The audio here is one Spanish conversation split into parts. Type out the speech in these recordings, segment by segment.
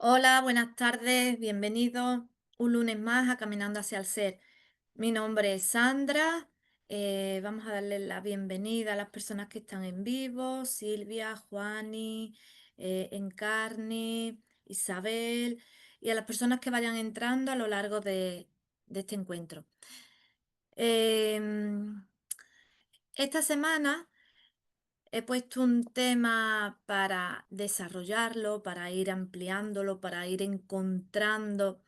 Hola, buenas tardes, bienvenidos un lunes más a Caminando hacia el Ser. Mi nombre es Sandra. Vamos a darle la bienvenida a las personas que están en vivo: Silvia, Juani, Encarni, Isabel, y a las personas que vayan entrando a lo largo de este encuentro. Em, esta semana he puesto un tema para desarrollarlo, para ir ampliándolo, para ir encontrando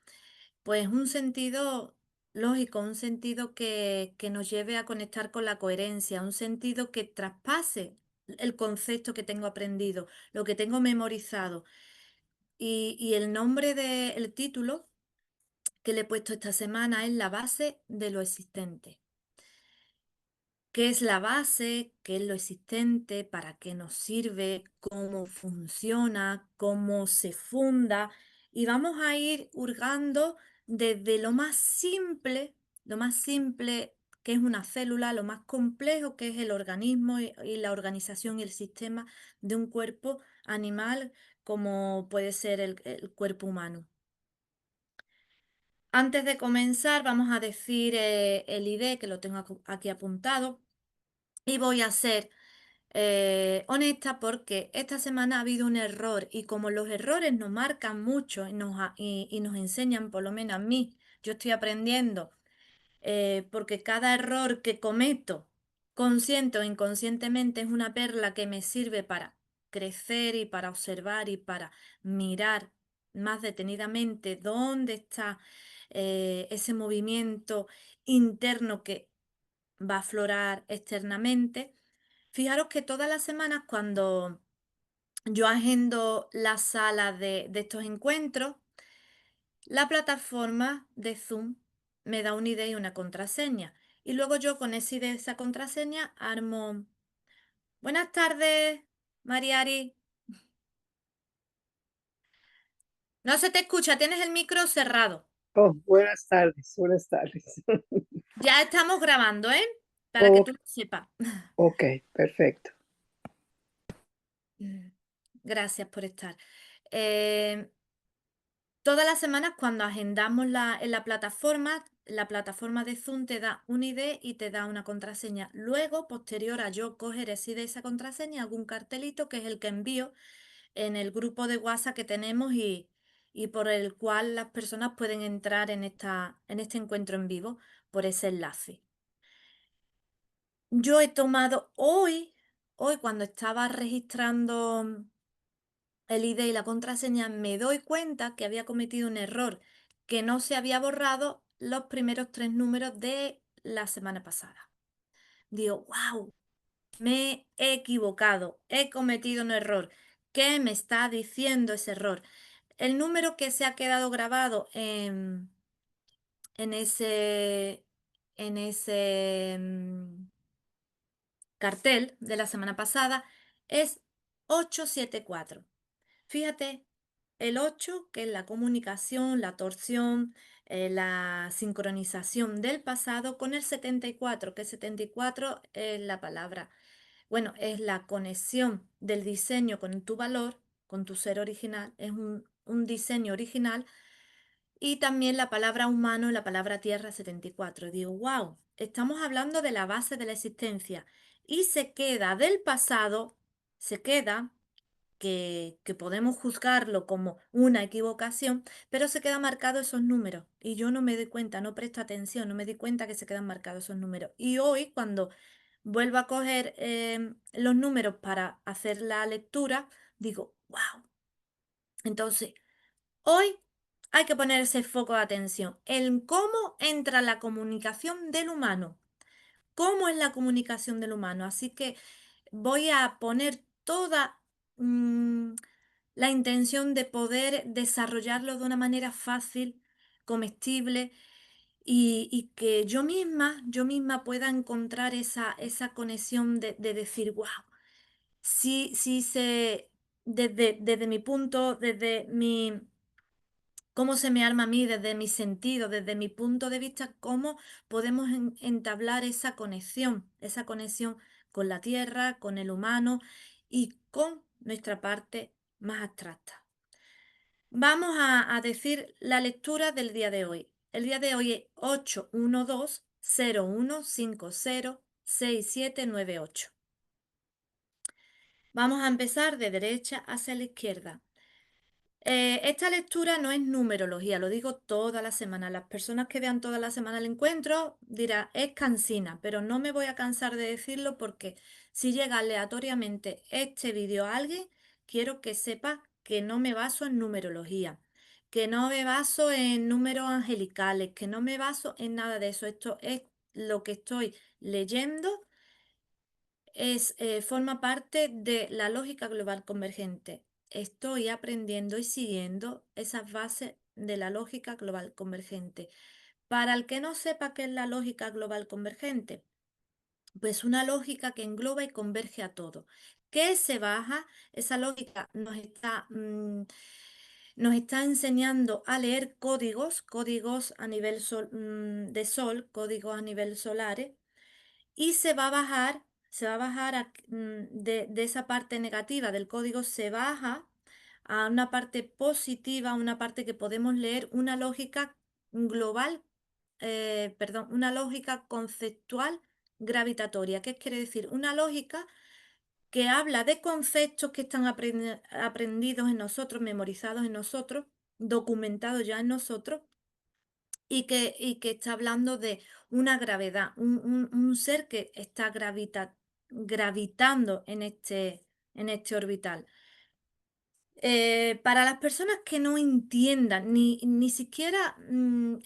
pues un sentido lógico, un sentido que nos lleve a conectar con la coherencia, un sentido que traspase el concepto que tengo aprendido, lo que tengo memorizado. Y el nombre del título que le he puesto esta semana es La base de lo existente. ¿Qué es la base? ¿Qué es lo existente? ¿Para qué nos sirve? ¿Cómo funciona? ¿Cómo se funda? Y vamos a ir hurgando desde lo más simple que es una célula, lo más complejo que es el organismo y la organización y el sistema de un cuerpo animal como puede ser el cuerpo humano. Antes de comenzar, vamos a decir el ID, que lo tengo aquí apuntado. Y voy a ser honesta porque esta semana ha habido un error y como los errores nos marcan mucho y nos enseñan, por lo menos a mí, yo estoy aprendiendo, porque cada error que cometo, consciente o inconscientemente, es una perla que me sirve para crecer y para observar y para mirar más detenidamente dónde está ese movimiento interno que va a aflorar externamente. Fijaros que todas las semanas cuando yo agendo la sala de estos encuentros, la plataforma de Zoom me da una idea y una contraseña. Y luego yo con esa idea y esa contraseña armo. Buenas tardes, Mariari. No se te escucha, tienes el micro cerrado. Oh, buenas tardes, buenas tardes. Ya estamos grabando, ¿eh? Para que Oh, tú lo sepas. ok, perfecto. Gracias por estar. Eh, Todas las semanas cuando agendamos en la plataforma de Zoom te da un ID y te da una contraseña. Luego, posterior a yo coger ese ID, esa contraseña, hago un cartelito que es el que envío en el grupo de WhatsApp que tenemos y por el cual las personas pueden entrar en este encuentro en vivo por ese enlace. Yo he tomado hoy cuando estaba registrando el ID y la contraseña, me doy cuenta que había cometido un error, que no se había borrado los primeros tres números de la semana pasada. Digo, wow, me he equivocado, he cometido un error. ¿Qué me está diciendo ese error? El número que se ha quedado grabado en ese cartel de la semana pasada es 874. Fíjate, el 8 que es la comunicación, la torsión, la sincronización del pasado, con el 74 que 74 es la palabra, bueno, es la conexión del diseño con tu valor, con tu ser original, es un diseño original, y también la palabra humano, la palabra tierra 74. Digo, wow, estamos hablando de la base de la existencia y se queda del pasado, se queda que podemos juzgarlo como una equivocación, pero se quedan marcados esos números y yo no me doy cuenta, no presto atención, no me di cuenta que se quedan marcados esos números. Y hoy, cuando vuelvo a coger los números para hacer la lectura, digo, wow. Entonces, hoy hay que poner ese foco de atención en cómo entra la comunicación del humano, cómo es la comunicación del humano. Así que voy a poner toda la intención de poder desarrollarlo de una manera fácil, comestible y que yo misma pueda encontrar esa conexión de decir, wow, sí sé desde mi punto, desde cómo se me arma a mí, desde mi sentido, desde mi punto de vista, cómo podemos entablar esa conexión con la tierra, con el humano y con nuestra parte más abstracta. Vamos a decir la lectura del día de hoy. El día de hoy es 812-0150-6798. Vamos a empezar de derecha hacia la izquierda. Esta lectura no es numerología, lo digo toda la semana. Las personas que vean toda la semana el encuentro dirán, es cansina, pero no me voy a cansar de decirlo porque si llega aleatoriamente este vídeo a alguien, quiero que sepa que no me baso en numerología, que no me baso en números angelicales, que no me baso en nada de eso. Esto es lo que estoy leyendo forma parte de la lógica global convergente. Estoy aprendiendo y siguiendo esas bases de la lógica global convergente. Para el que no sepa qué es la lógica global convergente, pues una lógica que engloba y converge a todo. ¿Qué se baja? Esa lógica nos está enseñando a leer códigos, códigos a nivel de sol, códigos a nivel solares, y se va a bajar de esa parte negativa del código, se baja a una parte positiva, una parte que podemos leer, una lógica global, perdón, una lógica conceptual gravitatoria. ¿Qué quiere decir? Una lógica que habla de conceptos que están aprendidos en nosotros, memorizados en nosotros, documentados ya en nosotros y que está hablando de una gravedad, un ser que está gravitando en este orbital. Para las personas que no entiendan, ni siquiera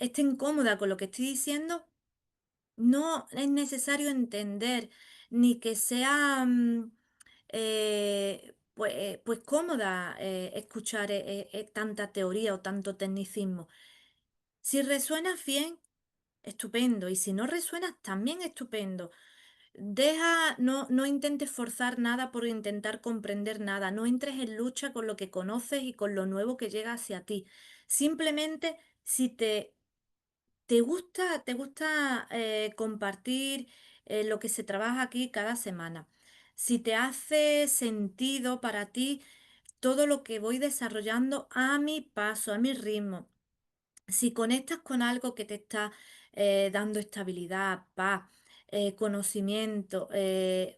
estén cómodas con lo que estoy diciendo, no es necesario entender ni que sea pues cómoda escuchar tanta teoría o tanto tecnicismo. Si resuenas bien, estupendo. Y si no resuena, también estupendo. No intentes forzar nada por intentar comprender nada. No entres en lucha con lo que conoces y con lo nuevo que llega hacia ti. Simplemente, si te gusta compartir lo que se trabaja aquí cada semana. Si te hace sentido para ti todo lo que voy desarrollando a mi paso, a mi ritmo, si conectas con algo que te está dando estabilidad, paz, conocimiento,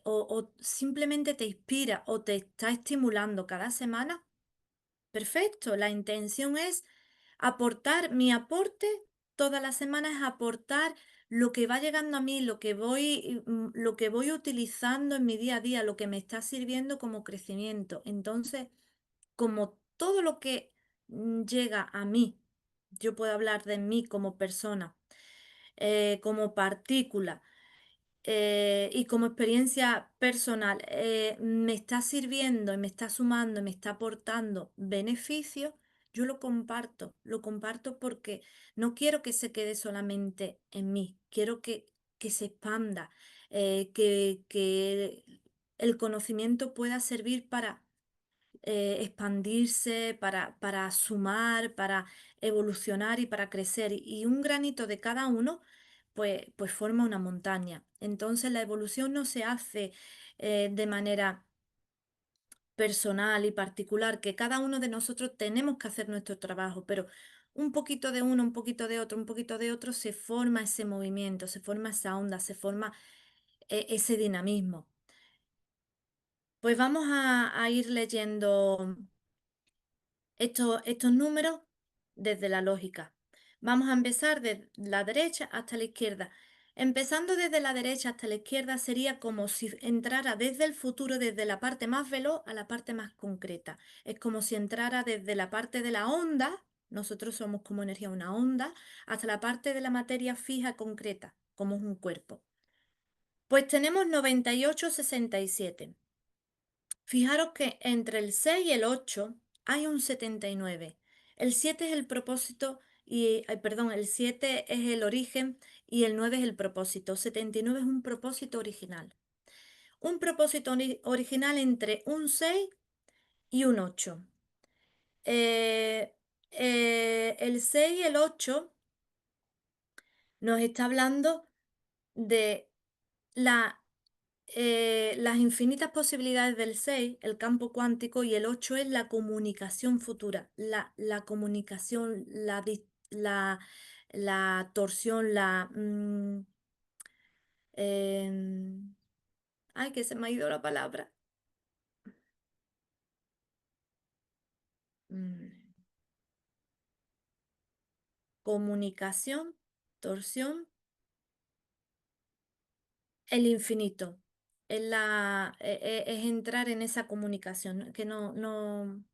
o simplemente te inspira o te está estimulando cada semana, perfecto. La intención es aportar, mi aporte toda la semana es aportar lo que va llegando a mí, lo que voy utilizando en mi día a día, lo que me está sirviendo como crecimiento. Entonces, como todo lo que llega a mí, yo puedo hablar de mí como persona, como partícula y como experiencia personal, me está sirviendo y me está sumando y me está aportando beneficios, yo lo comparto porque no quiero que se quede solamente en mí, quiero que se expanda, que el conocimiento pueda servir para expandirse, para sumar, para evolucionar y para crecer. Y un granito de cada uno, pues forma una montaña. Entonces la evolución no se hace de manera personal y particular, que cada uno de nosotros tenemos que hacer nuestro trabajo, pero un poquito de uno, un poquito de otro, un poquito de otro, se forma ese movimiento, se forma esa onda, se forma ese dinamismo. Pues vamos a ir leyendo estos números desde la lógica. Vamos a empezar de la derecha hasta la izquierda. Empezando desde la derecha hasta la izquierda sería como si entrara desde el futuro, desde la parte más veloz a la parte más concreta. Es como si entrara desde la parte de la onda, nosotros somos como energía una onda, hasta la parte de la materia fija concreta, como es un cuerpo. Pues tenemos 98,67. Fijaros que entre el 6 y el 8 hay un 79. El 7 es el propósito y, ay, perdón, el 7 es el origen y el 9 es el propósito. 79 es un propósito original. Un propósito original entre un 6 y un 8. Eh, el 6 y el 8 nos está hablando de la las infinitas posibilidades del 6, el campo cuántico, y el 8 es la comunicación futura, la comunicación, la torsión, em, ay, que se me ha ido la palabra. Mm, Comunicación, torsión, el infinito. Es entrar en esa comunicación, que no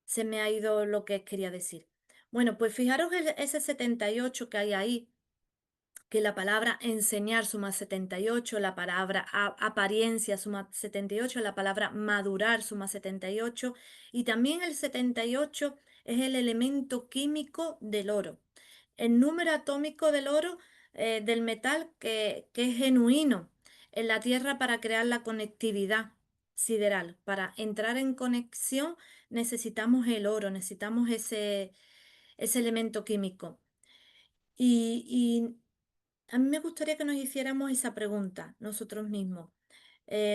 se me ha ido lo que quería decir. Bueno, pues fijaros ese 78 que hay ahí, que la palabra enseñar suma 78, la palabra apariencia suma 78, la palabra madurar suma 78, y también el 78 es el elemento químico del oro. El número atómico del oro, del metal, que es genuino en la Tierra para crear la conectividad sideral. Para entrar en conexión necesitamos el oro, necesitamos ese elemento químico. Y a mí me gustaría que nos hiciéramos esa pregunta nosotros mismos.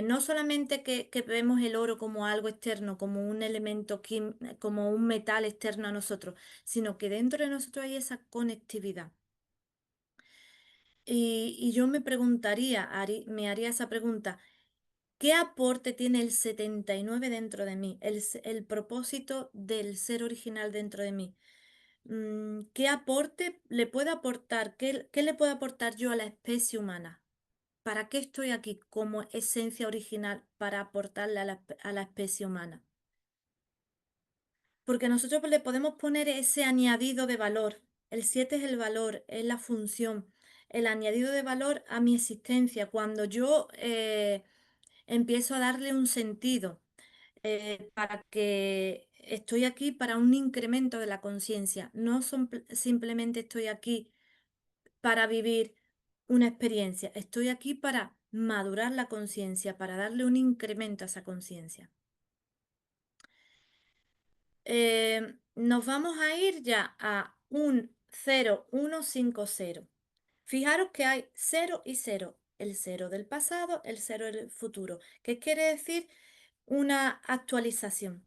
No solamente que vemos el oro como algo externo, como un elemento, como un metal externo a nosotros, sino que dentro de nosotros hay esa conectividad. Y yo me preguntaría, me haría esa pregunta, ¿qué aporte tiene el 79 dentro de mí? El propósito del ser original dentro de mí. ¿Qué aporte le puede aportar? ¿Qué le puedo aportar yo a la especie humana? ¿Para qué estoy aquí como esencia original para aportarle a la especie humana? Porque nosotros le podemos poner ese añadido de valor. El 7 es el valor, es la función, el añadido de valor a mi existencia. Cuando yo empiezo a darle un sentido, para que estoy aquí para un incremento de la conciencia. No simplemente estoy aquí para vivir una experiencia. Estoy aquí para madurar la conciencia, para darle un incremento a esa conciencia. Nos vamos a ir ya a un 0, 1, 5, 0. Fijaros que hay 0 y 0. El 0 del pasado, el 0 del futuro. ¿Qué quiere decir? Una actualización.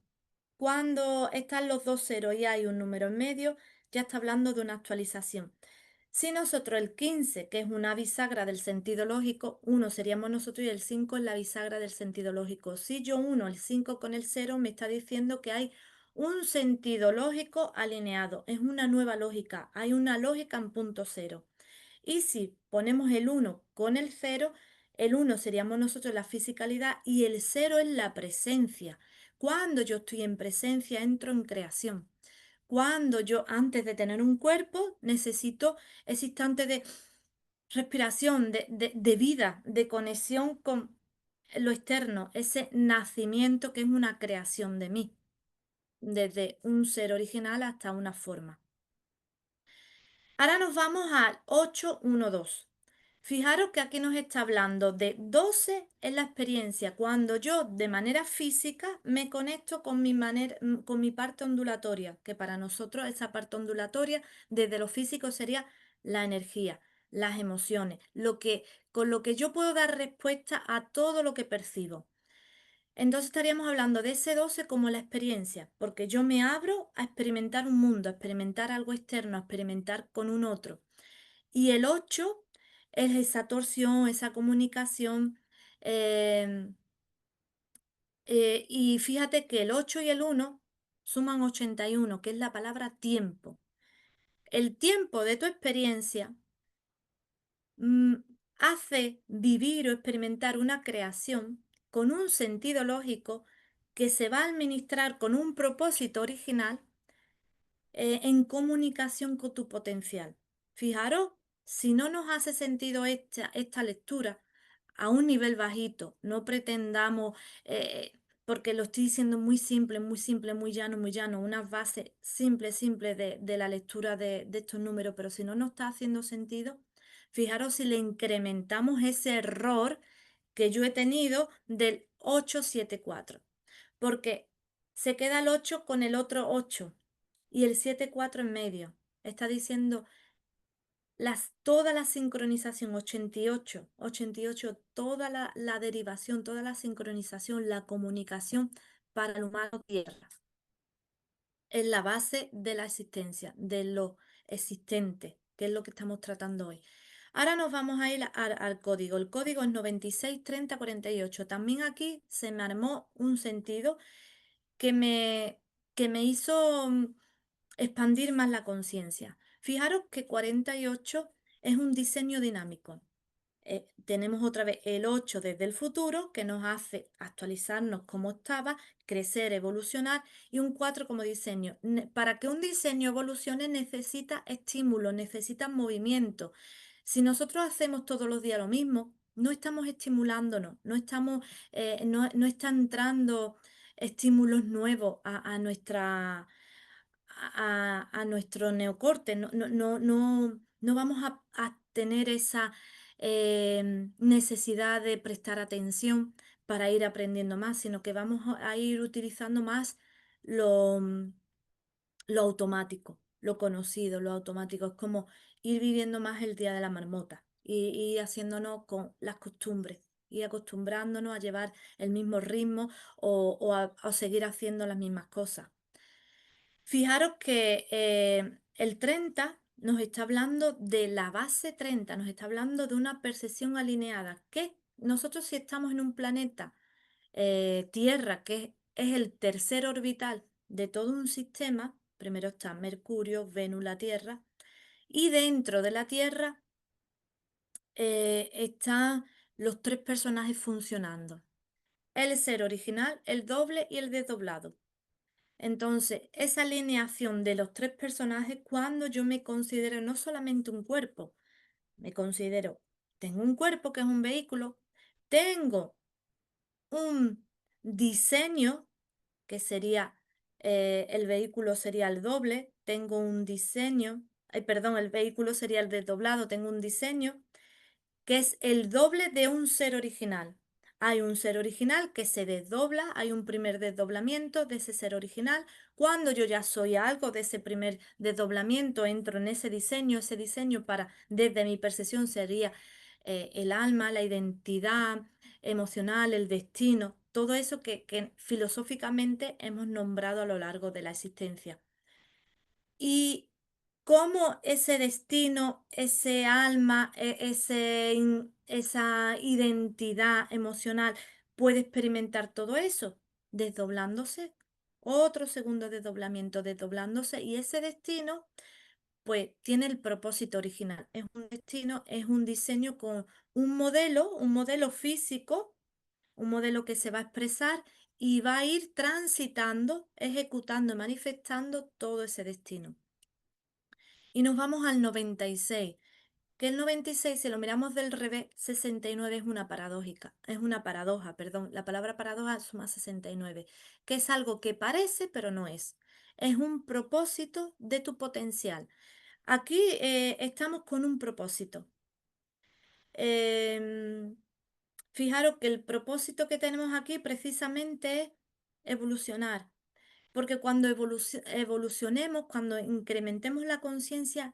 Cuando están los dos ceros y hay un número en medio, ya está hablando de una actualización. Si nosotros el 15, que es una bisagra del sentido lógico, uno seríamos nosotros y el 5 es la bisagra del sentido lógico. Si yo uno el 5 con el 0, me está diciendo que hay un sentido lógico alineado. Es una nueva lógica. Hay una lógica en punto cero. Y si ponemos el uno con el cero, el uno seríamos nosotros la fisicalidad y el cero es la presencia. Cuando yo estoy en presencia, entro en creación. Cuando yo, antes de tener un cuerpo, necesito ese instante de respiración, de vida, de conexión con lo externo, ese nacimiento que es una creación de mí, desde un ser original hasta una forma. Ahora nos vamos al 812. Fijaros que aquí nos está hablando de 12 en la experiencia, cuando yo de manera física me conecto con mi parte ondulatoria, que para nosotros esa parte ondulatoria desde lo físico sería la energía, las emociones, con lo que yo puedo dar respuesta a todo lo que percibo. Entonces estaríamos hablando de ese 12 como la experiencia, porque yo me abro a experimentar un mundo, a experimentar algo externo, a experimentar con un otro. Y el 8 es esa torsión, esa comunicación. em, y fíjate que el 8 y el uno suman 81, que es la palabra tiempo. El tiempo de tu experiencia mm, hace vivir o experimentar una creación con un sentido lógico que se va a administrar con un propósito original, en comunicación con tu potencial. Fijaros, si no nos hace sentido esta lectura a un nivel bajito, no pretendamos, porque lo estoy diciendo muy simple, muy simple, muy llano, una base simple, simple de la lectura de estos números, pero si no nos está haciendo sentido, fijaros si le incrementamos ese error que yo he tenido del 874, porque se queda el 8 con el otro 8 y el 7 4 en medio. Está diciendo toda la sincronización, 88, toda la derivación, toda la sincronización, la comunicación para el humano Tierra. Es la base de la existencia, de lo existente, que es lo que estamos tratando hoy. Ahora nos vamos a ir al código. El código es 963048. También aquí se me armó un sentido que me hizo expandir más la conciencia. Fijaros que 48 es un diseño dinámico. Tenemos otra vez el 8 desde el futuro, que nos hace actualizarnos como estaba, crecer, evolucionar, y un 4 como diseño. Para que un diseño evolucione necesita estímulo, necesita movimiento. Si nosotros hacemos todos los días lo mismo, no estamos estimulándonos, no está entrando estímulos nuevos a nuestro neocorte. No vamos a tener esa necesidad de prestar atención para ir aprendiendo más, sino que vamos a ir utilizando más lo, mm, lo automático, lo conocido, lo automático. Es como ir viviendo más el día de la marmota y haciéndonos con las costumbres y acostumbrándonos a llevar el mismo ritmo o seguir haciendo las mismas cosas. Fijaros que el 30 nos está hablando de la base 30, nos está hablando de una percepción alineada, que nosotros si estamos en un planeta Tierra, que es el tercer orbital de todo un sistema, primero está Mercurio, Venus, la Tierra, y dentro de la Tierra están los tres personajes funcionando, el ser original, el doble y el desdoblado. Entonces, esa alineación de los tres personajes, cuando yo me considero no solamente un cuerpo, me considero, tengo un cuerpo que es un vehículo, tengo un diseño que sería, el vehículo sería el doble, tengo un diseño, perdón, el vehículo sería el desdoblado, tengo un diseño que es el doble de un ser original. Hay un ser original que se desdobla, hay un primer desdoblamiento de ese ser original. Cuando yo ya soy algo de ese primer desdoblamiento, entro en ese diseño para, desde mi percepción, sería el alma, la identidad emocional, el destino, todo eso que filosóficamente hemos nombrado a lo largo de la existencia. Y cómo ese destino, ese alma, esa identidad emocional puede experimentar todo eso, desdoblándose, otro segundo desdoblamiento, desdoblándose, y ese destino, pues tiene el propósito original. Es un destino, es un diseño con un modelo físico, un modelo que se va a expresar y va a ir transitando, ejecutando, manifestando todo ese destino. Y nos vamos al 96, que el 96, si lo miramos del revés, 69 es una paradójica, es una paradoja, perdón, la palabra paradoja suma 69, que es algo que parece pero no es. Es un propósito de tu potencial. Aquí estamos con un propósito. Em, Fijaros que el propósito que tenemos aquí precisamente es evolucionar, porque cuando evolucionemos, cuando incrementemos la conciencia,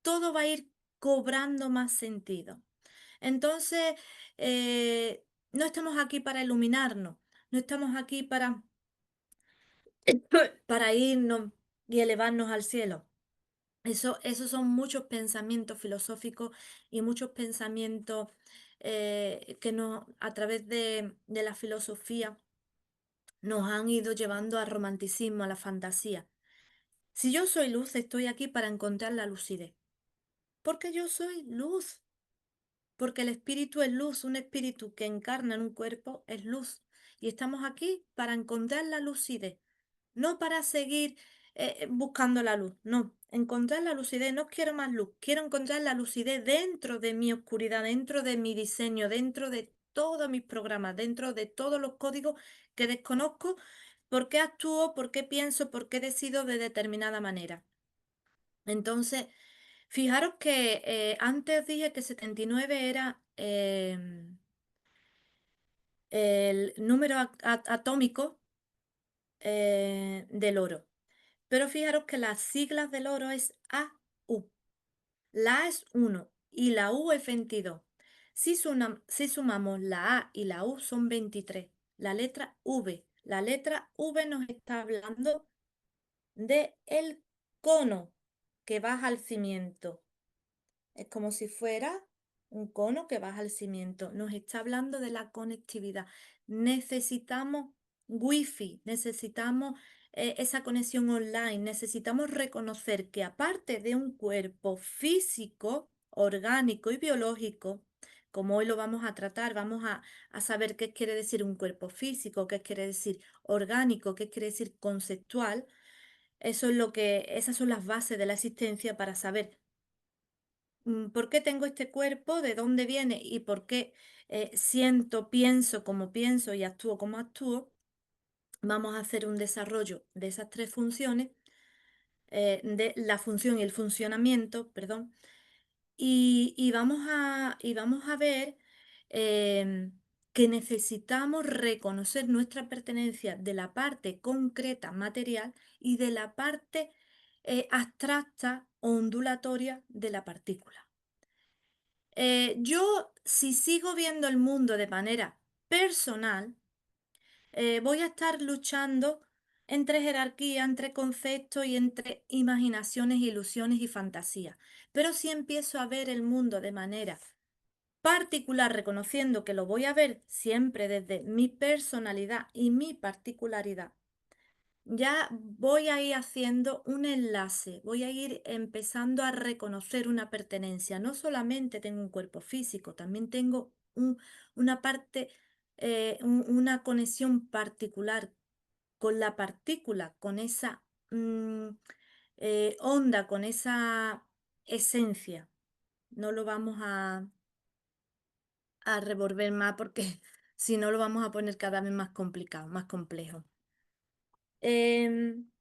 todo va a ir cobrando más sentido. Entonces, no estamos aquí para iluminarnos, no estamos aquí para irnos y elevarnos al cielo. Esos son muchos pensamientos filosóficos y muchos pensamientos que a través de la filosofía nos han ido llevando al romanticismo, a la fantasía. Si yo soy luz, estoy aquí para encontrar la lucidez, porque yo soy luz. Porque el espíritu es luz, un espíritu que encarna en un cuerpo es luz. Y estamos aquí para encontrar la lucidez, no para seguir buscando la luz, no, encontrar la lucidez, no quiero más luz, quiero encontrar la lucidez dentro de mi oscuridad, dentro de mi diseño, dentro de todos mis programas, dentro de todos los códigos que desconozco, por qué actúo, por qué pienso, por qué decido de determinada manera. Entonces, fijaros que antes os dije que 79 era el número atómico del oro. Pero fijaros que las siglas del oro es AU. La A es 1 y la U es 22. Si sumamos la A y la U son 23. La letra V. La letra V nos está hablando de el cono que baja al cimiento. Es como si fuera un cono que baja al cimiento. Nos está hablando de la conectividad. Necesitamos wifi, necesitamos esa conexión online, necesitamos reconocer que aparte de un cuerpo físico, orgánico y biológico, como hoy lo vamos a tratar, a saber qué quiere decir un cuerpo físico, qué quiere decir orgánico, qué quiere decir conceptual. Esas son las bases de la existencia para saber por qué tengo este cuerpo, de dónde viene y por qué siento, pienso como pienso y actúo como actúo. Vamos a hacer un desarrollo de esas tres funciones, de la función y el funcionamiento, perdón, y vamos a ver em, que necesitamos reconocer nuestra pertenencia de la parte concreta material y de la parte abstracta o ondulatoria de la partícula. Yo, si sigo viendo el mundo de manera personal, voy a estar luchando entre jerarquía, entre conceptos y entre imaginaciones, ilusiones y fantasías. Pero si empiezo a ver el mundo de manera particular, reconociendo que lo voy a ver siempre desde mi personalidad y mi particularidad, ya voy a ir haciendo un enlace, voy a ir empezando a reconocer una pertenencia. No solamente tengo un cuerpo físico, también tengo una parte, una conexión particular con la partícula, con esa onda, con esa esencia. No lo vamos a revolver más porque si no lo vamos a poner cada vez más complicado, más complejo. Em,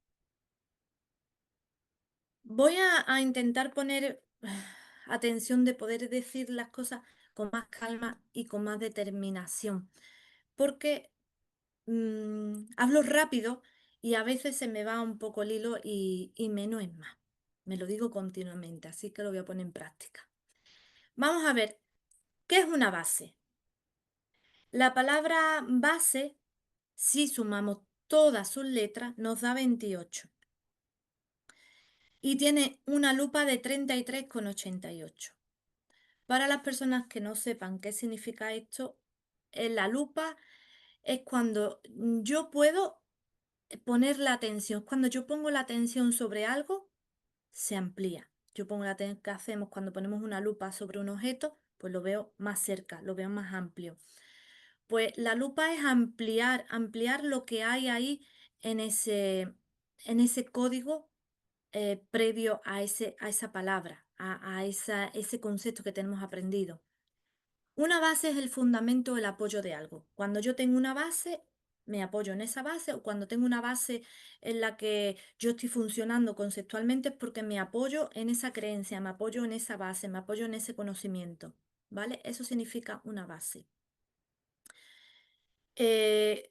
Voy a intentar poner atención de poder decir las cosas con más calma y con más determinación, porque hablo rápido y a veces se me va un poco el hilo y menos es más. Me lo digo continuamente, así que lo voy a poner en práctica. Vamos a ver, ¿qué es una base? La palabra base, si sumamos todas sus letras, nos da 28 y tiene una lupa de 33,88. Para las personas que no sepan qué significa esto, en la lupa es cuando yo puedo poner la atención, cuando yo pongo la atención sobre algo, se amplía. Yo pongo la atención que hacemos cuando ponemos una lupa sobre un objeto, pues lo veo más cerca, lo veo más amplio. Pues la lupa es ampliar lo que hay ahí en ese código previo a esa palabra, ese concepto que tenemos aprendido. Una base es el fundamento o el apoyo de algo. Cuando yo tengo una base, me apoyo en esa base, o cuando tengo una base en la que yo estoy funcionando conceptualmente es porque me apoyo en esa creencia, me apoyo en esa base, me apoyo en ese conocimiento, ¿vale? Eso significa una base.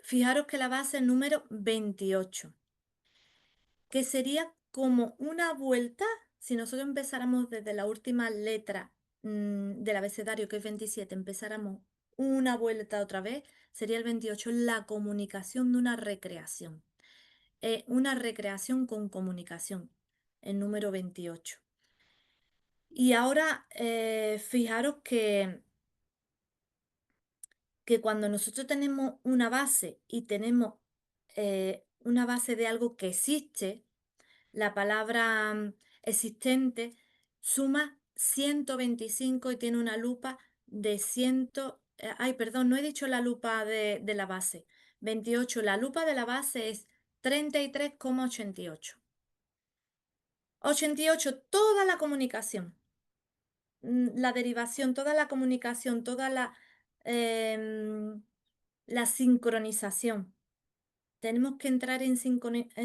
Fijaros que la base es número 28, que sería como una vuelta, si nosotros empezáramos desde la última letra del abecedario, que es 27, empezáramos una vuelta otra vez, sería el 28, la comunicación de una recreación. Una recreación con comunicación, el número 28. Y ahora fijaros que cuando nosotros tenemos una base y tenemos una base de algo que existe, la palabra existente suma 125 y tiene una lupa de 100. Ay, perdón, no he dicho la lupa de la base. 28, la lupa de la base es 33,88. 88, toda la comunicación, la derivación, toda la comunicación, toda em, la sincronización. Tenemos que entrar en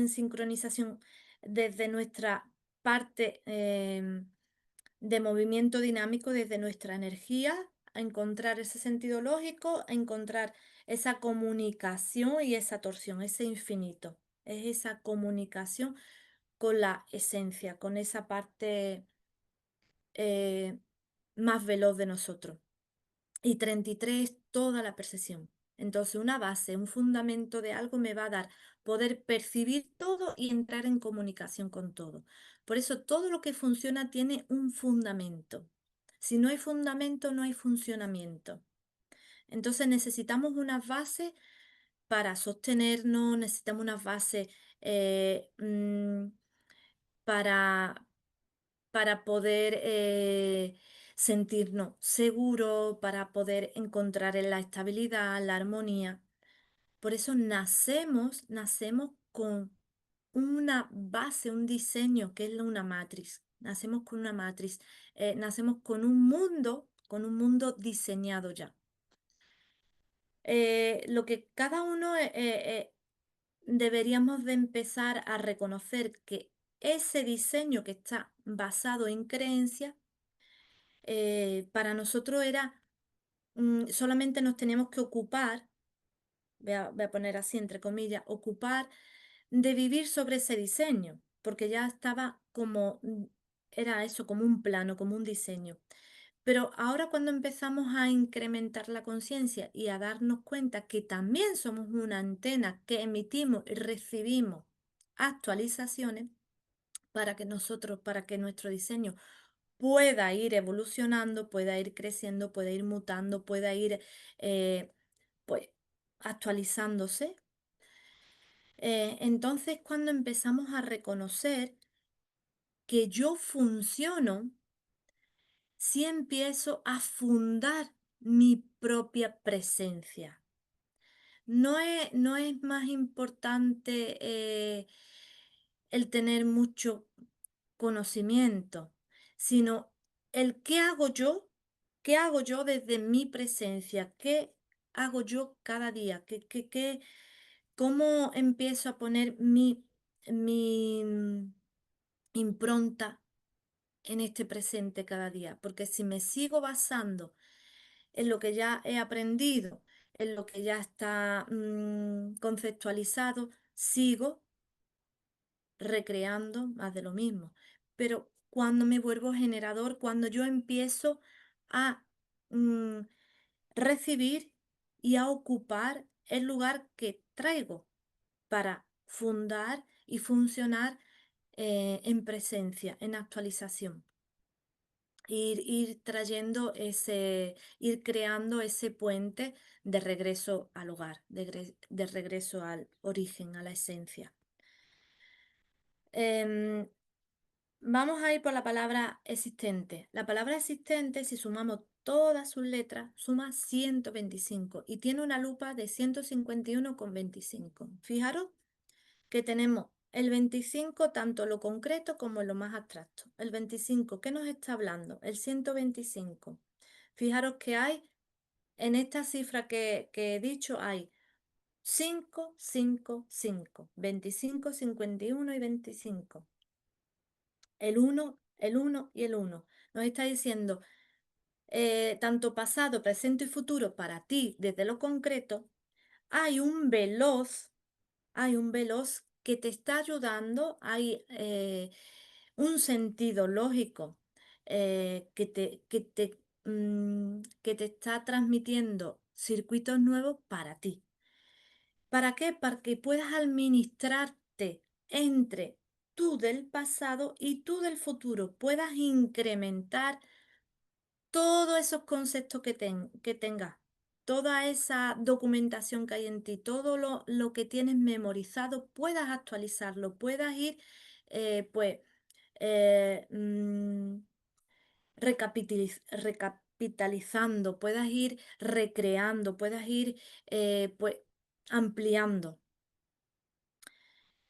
sincronización desde nuestra parte de movimiento dinámico, desde nuestra energía, a encontrar ese sentido lógico, a encontrar esa comunicación y esa torsión, ese infinito. Es esa comunicación con la esencia, con esa parte eh, más veloz de nosotros. Y 33 es toda la percepción. Entonces, una base, un fundamento de algo me va a dar poder percibir todo y entrar en comunicación con todo. Por eso, todo lo que funciona tiene un fundamento. Si no hay fundamento, no hay funcionamiento. Entonces, necesitamos unas bases para sostenernos, necesitamos unas bases eh, mm, para, para poder sentirnos seguros, para poder encontrar en la estabilidad, la armonía. Por eso nacemos con una base, un diseño que es una matriz. Nacemos con una matriz, nacemos con un mundo diseñado ya. Lo que cada uno deberíamos de empezar a reconocer que ese diseño que está basado en creencias, para nosotros era, solamente nos teníamos que ocupar, voy a poner así entre comillas, ocupar de vivir sobre ese diseño, porque ya estaba como, era eso, como un plano, como un diseño. Pero ahora cuando empezamos a incrementar la conciencia y a darnos cuenta que también somos una antena que emitimos y recibimos actualizaciones para que nuestro diseño pueda ir evolucionando, pueda ir creciendo, pueda ir mutando, pueda ir eh, pues, actualizándose. Entonces, cuando empezamos a reconocer que yo funciono, sí empiezo a fundar mi propia presencia. No es más importante el tener mucho conocimiento, sino el qué hago yo desde mi presencia, qué hago yo cada día, cómo empiezo a poner mi impronta en este presente cada día. Porque si me sigo basando en lo que ya he aprendido, en lo que ya está conceptualizado, sigo recreando más de lo mismo. Pero cuando me vuelvo generador, cuando yo empiezo a mm, recibir y a ocupar el lugar que traigo para fundar y funcionar en presencia, en actualización. Ir trayendo ir creando ese puente de regreso al hogar, de regreso al origen, a la esencia. Em, Vamos a ir por la palabra existente. La palabra existente, si sumamos todas sus letras, suma 125 y tiene una lupa de 151,25. Fijaros que tenemos el 25 tanto lo concreto como lo más abstracto. El 25, ¿qué nos está hablando? El 125. Fijaros que hay, en esta cifra que he dicho, hay 5, 5, 5, 25, 51 y 25. El uno y el uno. Nos está diciendo, tanto pasado, presente y futuro para ti desde lo concreto, hay un veloz, hay un veloz que te está ayudando, hay un sentido lógico que te está transmitiendo circuitos nuevos para ti. ¿Para qué? Para que puedas administrarte entre tú del pasado y tú del futuro, puedas incrementar todos esos conceptos que tengas, toda esa documentación que hay en ti, todo lo que tienes memorizado, puedas actualizarlo, puedas ir, pues, eh, mm, recapitalizando, puedas ir recreando, puedas ir, pues, ampliando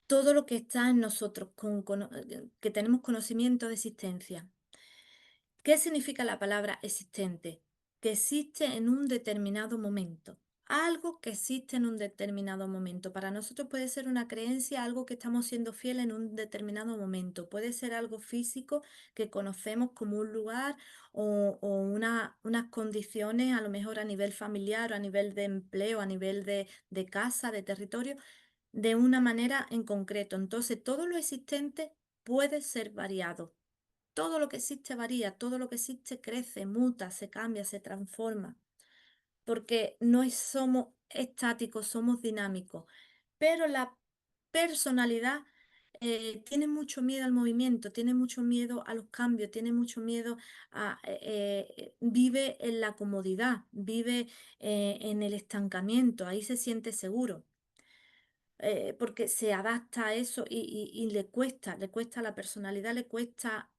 todo lo que está en nosotros, que tenemos conocimiento de existencia. ¿Qué significa la palabra existente? Que existe en un determinado momento. Algo que existe en un determinado momento. Para nosotros puede ser una creencia, algo que estamos siendo fieles en un determinado momento. Puede ser algo físico que conocemos como un lugar o unas condiciones, a lo mejor a nivel familiar o a nivel de empleo, a nivel de casa, de territorio, de una manera en concreto. Entonces, todo lo existente puede ser variado. todo lo que existe varía, todo lo que existe crece, muta, se cambia, se transforma, porque somos estáticos, somos dinámicos, pero la personalidad tiene mucho miedo al movimiento, tiene mucho miedo a los cambios, tiene mucho miedo vive en la comodidad, vive en el estancamiento, ahí se siente seguro. Porque se adapta a eso y le cuesta a la personalidad, le cuesta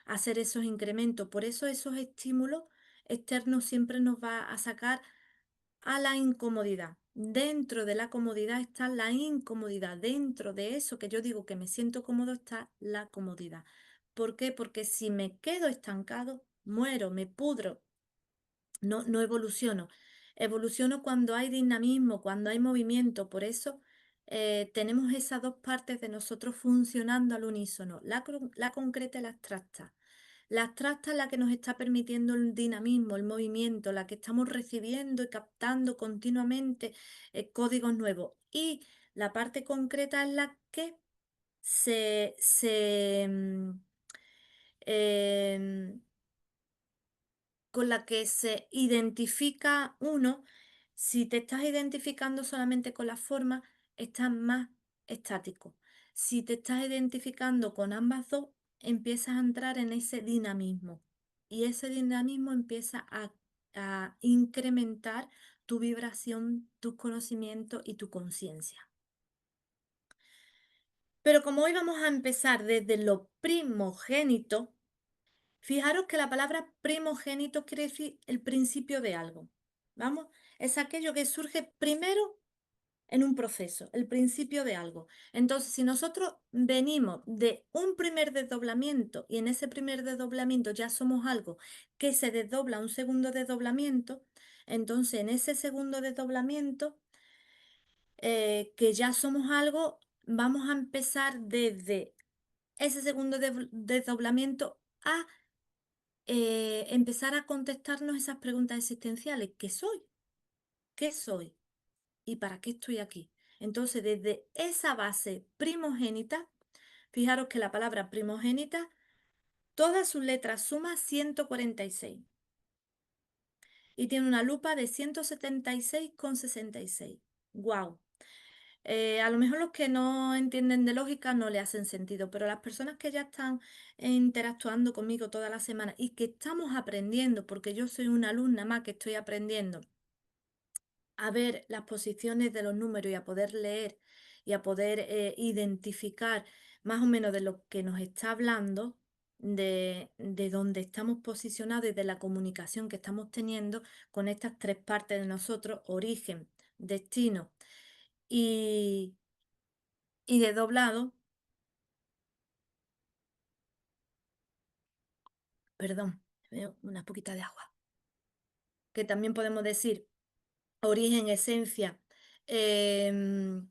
hacer esos incrementos. Por eso esos estímulos externos siempre nos va a sacar a la incomodidad. Dentro de la comodidad está la incomodidad. Dentro de eso que yo digo que me siento cómodo está la comodidad. ¿Por qué? Porque si me quedo estancado, muero, me pudro, no evoluciono. Evoluciono cuando hay dinamismo, cuando hay movimiento. Por eso tenemos esas dos partes de nosotros funcionando al unísono, la concreta y la abstracta. La abstracta es la que nos está permitiendo el dinamismo, el movimiento, la que estamos recibiendo y captando continuamente códigos nuevos. Y la parte concreta es la que se em, con la que se identifica uno. Si te estás identificando solamente con la forma, estás más estático. Si te estás identificando con ambas dos, empiezas a entrar en ese dinamismo. Y ese dinamismo empieza a incrementar tu vibración, tus conocimientos y tu conciencia. Pero como hoy vamos a empezar desde lo primogénito, fijaros que la palabra primogénito quiere decir el principio de algo. ¿Vamos? Es aquello que surge primero en un proceso, el principio de algo. Entonces, si nosotros venimos de un primer desdoblamiento y en ese primer desdoblamiento ya somos algo que se desdobla a un segundo desdoblamiento, entonces en ese segundo desdoblamiento, que ya somos algo, vamos a empezar desde ese segundo desdoblamiento a empezar a contestarnos esas preguntas existenciales. ¿Qué soy? ¿Qué soy? ¿Y para qué estoy aquí? Entonces, desde esa base primogénita, fijaros que la palabra primogénita, todas sus letras suma 146 y tiene una lupa de 176,66. ¡Wow! A lo mejor los que no entienden de lógica no le hacen sentido, pero las personas que ya están interactuando conmigo toda la semana y que estamos aprendiendo, porque yo soy una alumna más que estoy aprendiendo a ver las posiciones de los números y a poder leer y a poder identificar más o menos de lo que nos está hablando, de dónde estamos posicionados y de la comunicación que estamos teniendo con estas tres partes de nosotros, origen, destino y, y de doblado, perdón, veo una poquita de agua, que también podemos decir origen, esencia, em,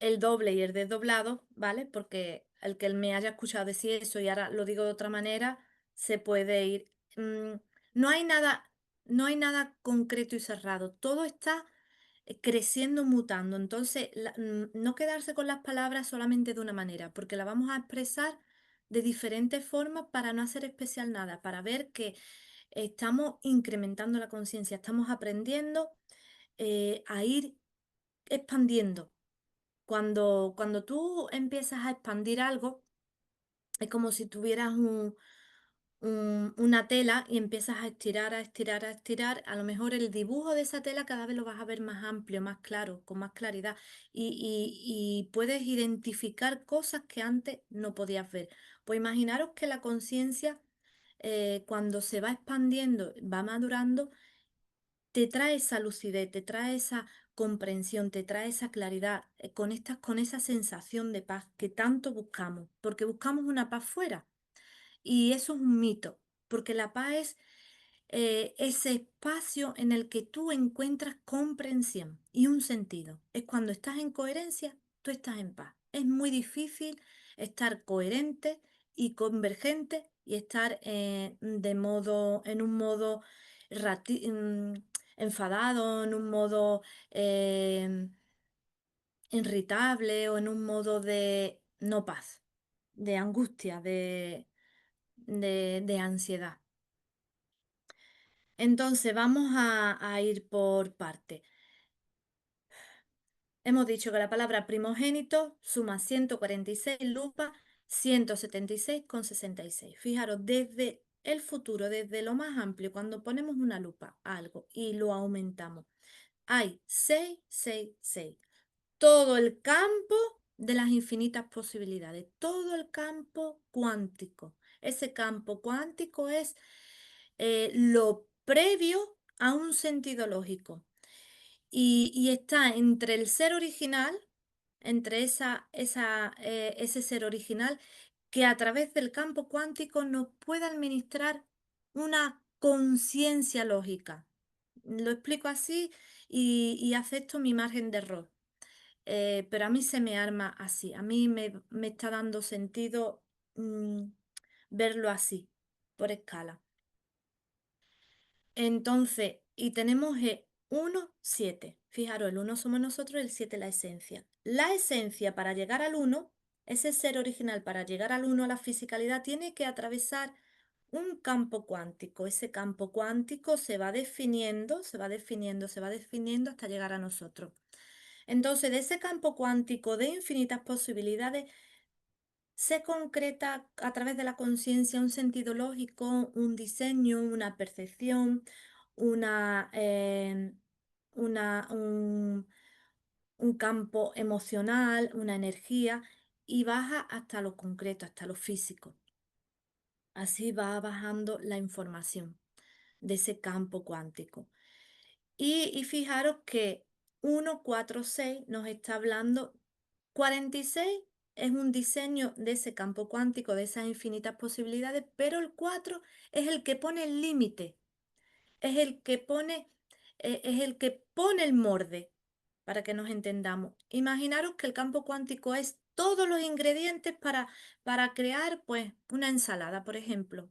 el doble y el desdoblado, ¿vale? Porque el que me haya escuchado decir eso y ahora lo digo de otra manera, se puede ir. No hay nada, no hay nada concreto y cerrado. Todo está creciendo, mutando. Entonces, no quedarse con las palabras solamente de una manera, porque la vamos a expresar de diferentes formas para no hacer especial nada, para ver que estamos incrementando la conciencia, estamos aprendiendo a ir expandiendo. Cuando tú empiezas a expandir algo, es como si tuvieras una tela y empiezas a estirar, a estirar, a estirar. A lo mejor el dibujo de esa tela cada vez lo vas a ver más amplio, más claro, con más claridad. Y puedes identificar cosas que antes no podías ver. Pues imaginaros que la conciencia, cuando se va expandiendo, va madurando, te trae esa lucidez, te trae esa comprensión, te trae esa claridad, conectas con esa sensación de paz que tanto buscamos, porque buscamos una paz fuera. Y eso es un mito, porque la paz es ese espacio en el que tú encuentras comprensión y un sentido. Es cuando estás en coherencia, tú estás en paz. Es muy difícil estar coherente y convergente y estar en un modo enfadado, en un modo eh, irritable o en un modo de no paz, de angustia, de ansiedad. Entonces vamos a ir por parte. Hemos dicho que la palabra primogénito suma 146, lupa 176,66. Fijaros, desde el futuro, desde lo más amplio, cuando ponemos una lupa a algo y lo aumentamos, hay 6, 6, 6. Todo el campo de las infinitas posibilidades, todo el campo cuántico. Ese campo cuántico es lo previo a un sentido lógico y está entre el ser original, entre ese ser original que a través del campo cuántico nos puede administrar una conciencia lógica. Lo explico así y acepto mi margen de error. Pero a mí se me arma así, a mí me está dando sentido mm, verlo así, por escala. Entonces, y tenemos el 1, 7. Fijaros, el uno somos nosotros, el 7 la esencia. La esencia para llegar al uno, ese ser original para llegar al uno, a la fisicalidad, tiene que atravesar un campo cuántico. Ese campo cuántico se va definiendo, se va definiendo, se va definiendo hasta llegar a nosotros. Entonces, de ese campo cuántico de infinitas posibilidades, se concreta a través de la conciencia un sentido lógico, un diseño, una percepción, una, una, un campo emocional, una energía, y baja hasta lo concreto, hasta lo físico. Así va bajando la información de ese campo cuántico. Y fijaros que 1, 4, 6 nos está hablando, 46 es un diseño de ese campo cuántico, de esas infinitas posibilidades, pero el 4 es el que pone el límite, es el que pone el morde, para que nos entendamos. Imaginaros que el campo cuántico es todos los ingredientes para crear pues una ensalada, por ejemplo.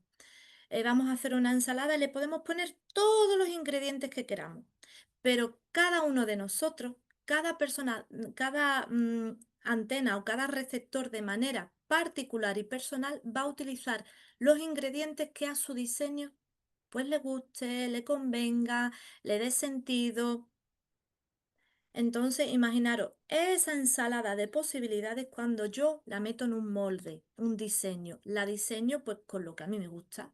Vamos a hacer una ensalada y le podemos poner todos los ingredientes que queramos. Pero cada uno de nosotros, cada persona, cada antena o cada receptor de manera particular y personal va a utilizar los ingredientes que a su diseño pues le guste, le convenga, le dé sentido. Entonces, imaginaros esa ensalada de posibilidades cuando yo la meto en un molde, un diseño. La diseño pues con lo que a mí me gusta.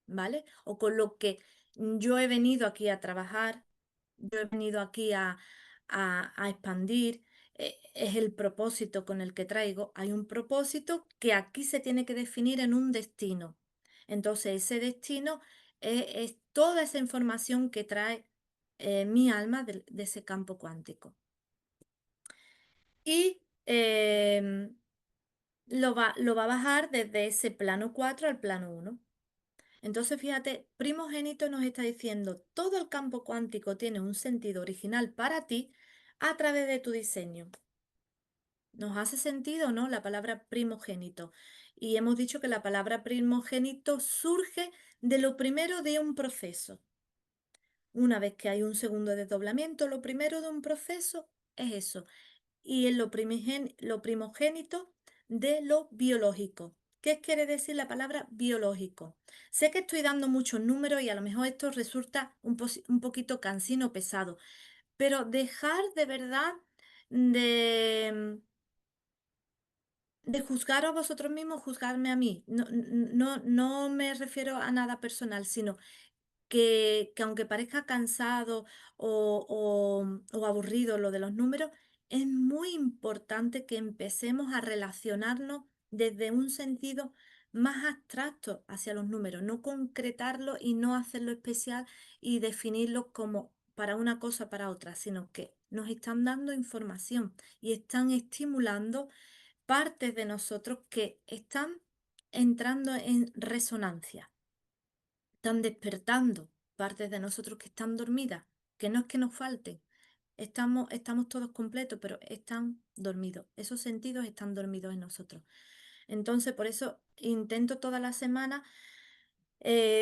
¿Vale? O con lo que yo he venido aquí a trabajar, yo he venido aquí a expandir, es el propósito con el que traigo. Hay un propósito que aquí se tiene que definir en un destino. Entonces, ese destino es toda esa información que trae mi alma de ese campo cuántico. Y lo va a bajar desde ese plano 4 al plano 1. Entonces, fíjate, primogénito nos está diciendo, todo el campo cuántico tiene un sentido original para ti a través de tu diseño. ¿Nos hace sentido, no? La palabra primogénito. Y hemos dicho que la palabra primogénito surge de lo primero de un proceso. Una vez que hay un segundo desdoblamiento, lo primero de un proceso es eso, y en lo primogénito de lo biológico. ¿Qué quiere decir la palabra biológico? Sé que estoy dando muchos números y a lo mejor esto resulta un poquito cansino, pesado, pero dejar de verdad de, de juzgar a vosotros mismos, juzgarme a mí. No me refiero a nada personal, sino que aunque parezca cansado o aburrido lo de los números, es muy importante que empecemos a relacionarnos desde un sentido más abstracto hacia los números, no concretarlo y no hacerlo especial y definirlo como para una cosa, para otra, sino que nos están dando información y están estimulando partes de nosotros que están entrando en resonancia. Están despertando partes de nosotros que están dormidas, que no es que nos falten, estamos todos completos, pero están dormidos, esos sentidos están dormidos en nosotros. Entonces, por eso intento toda la semana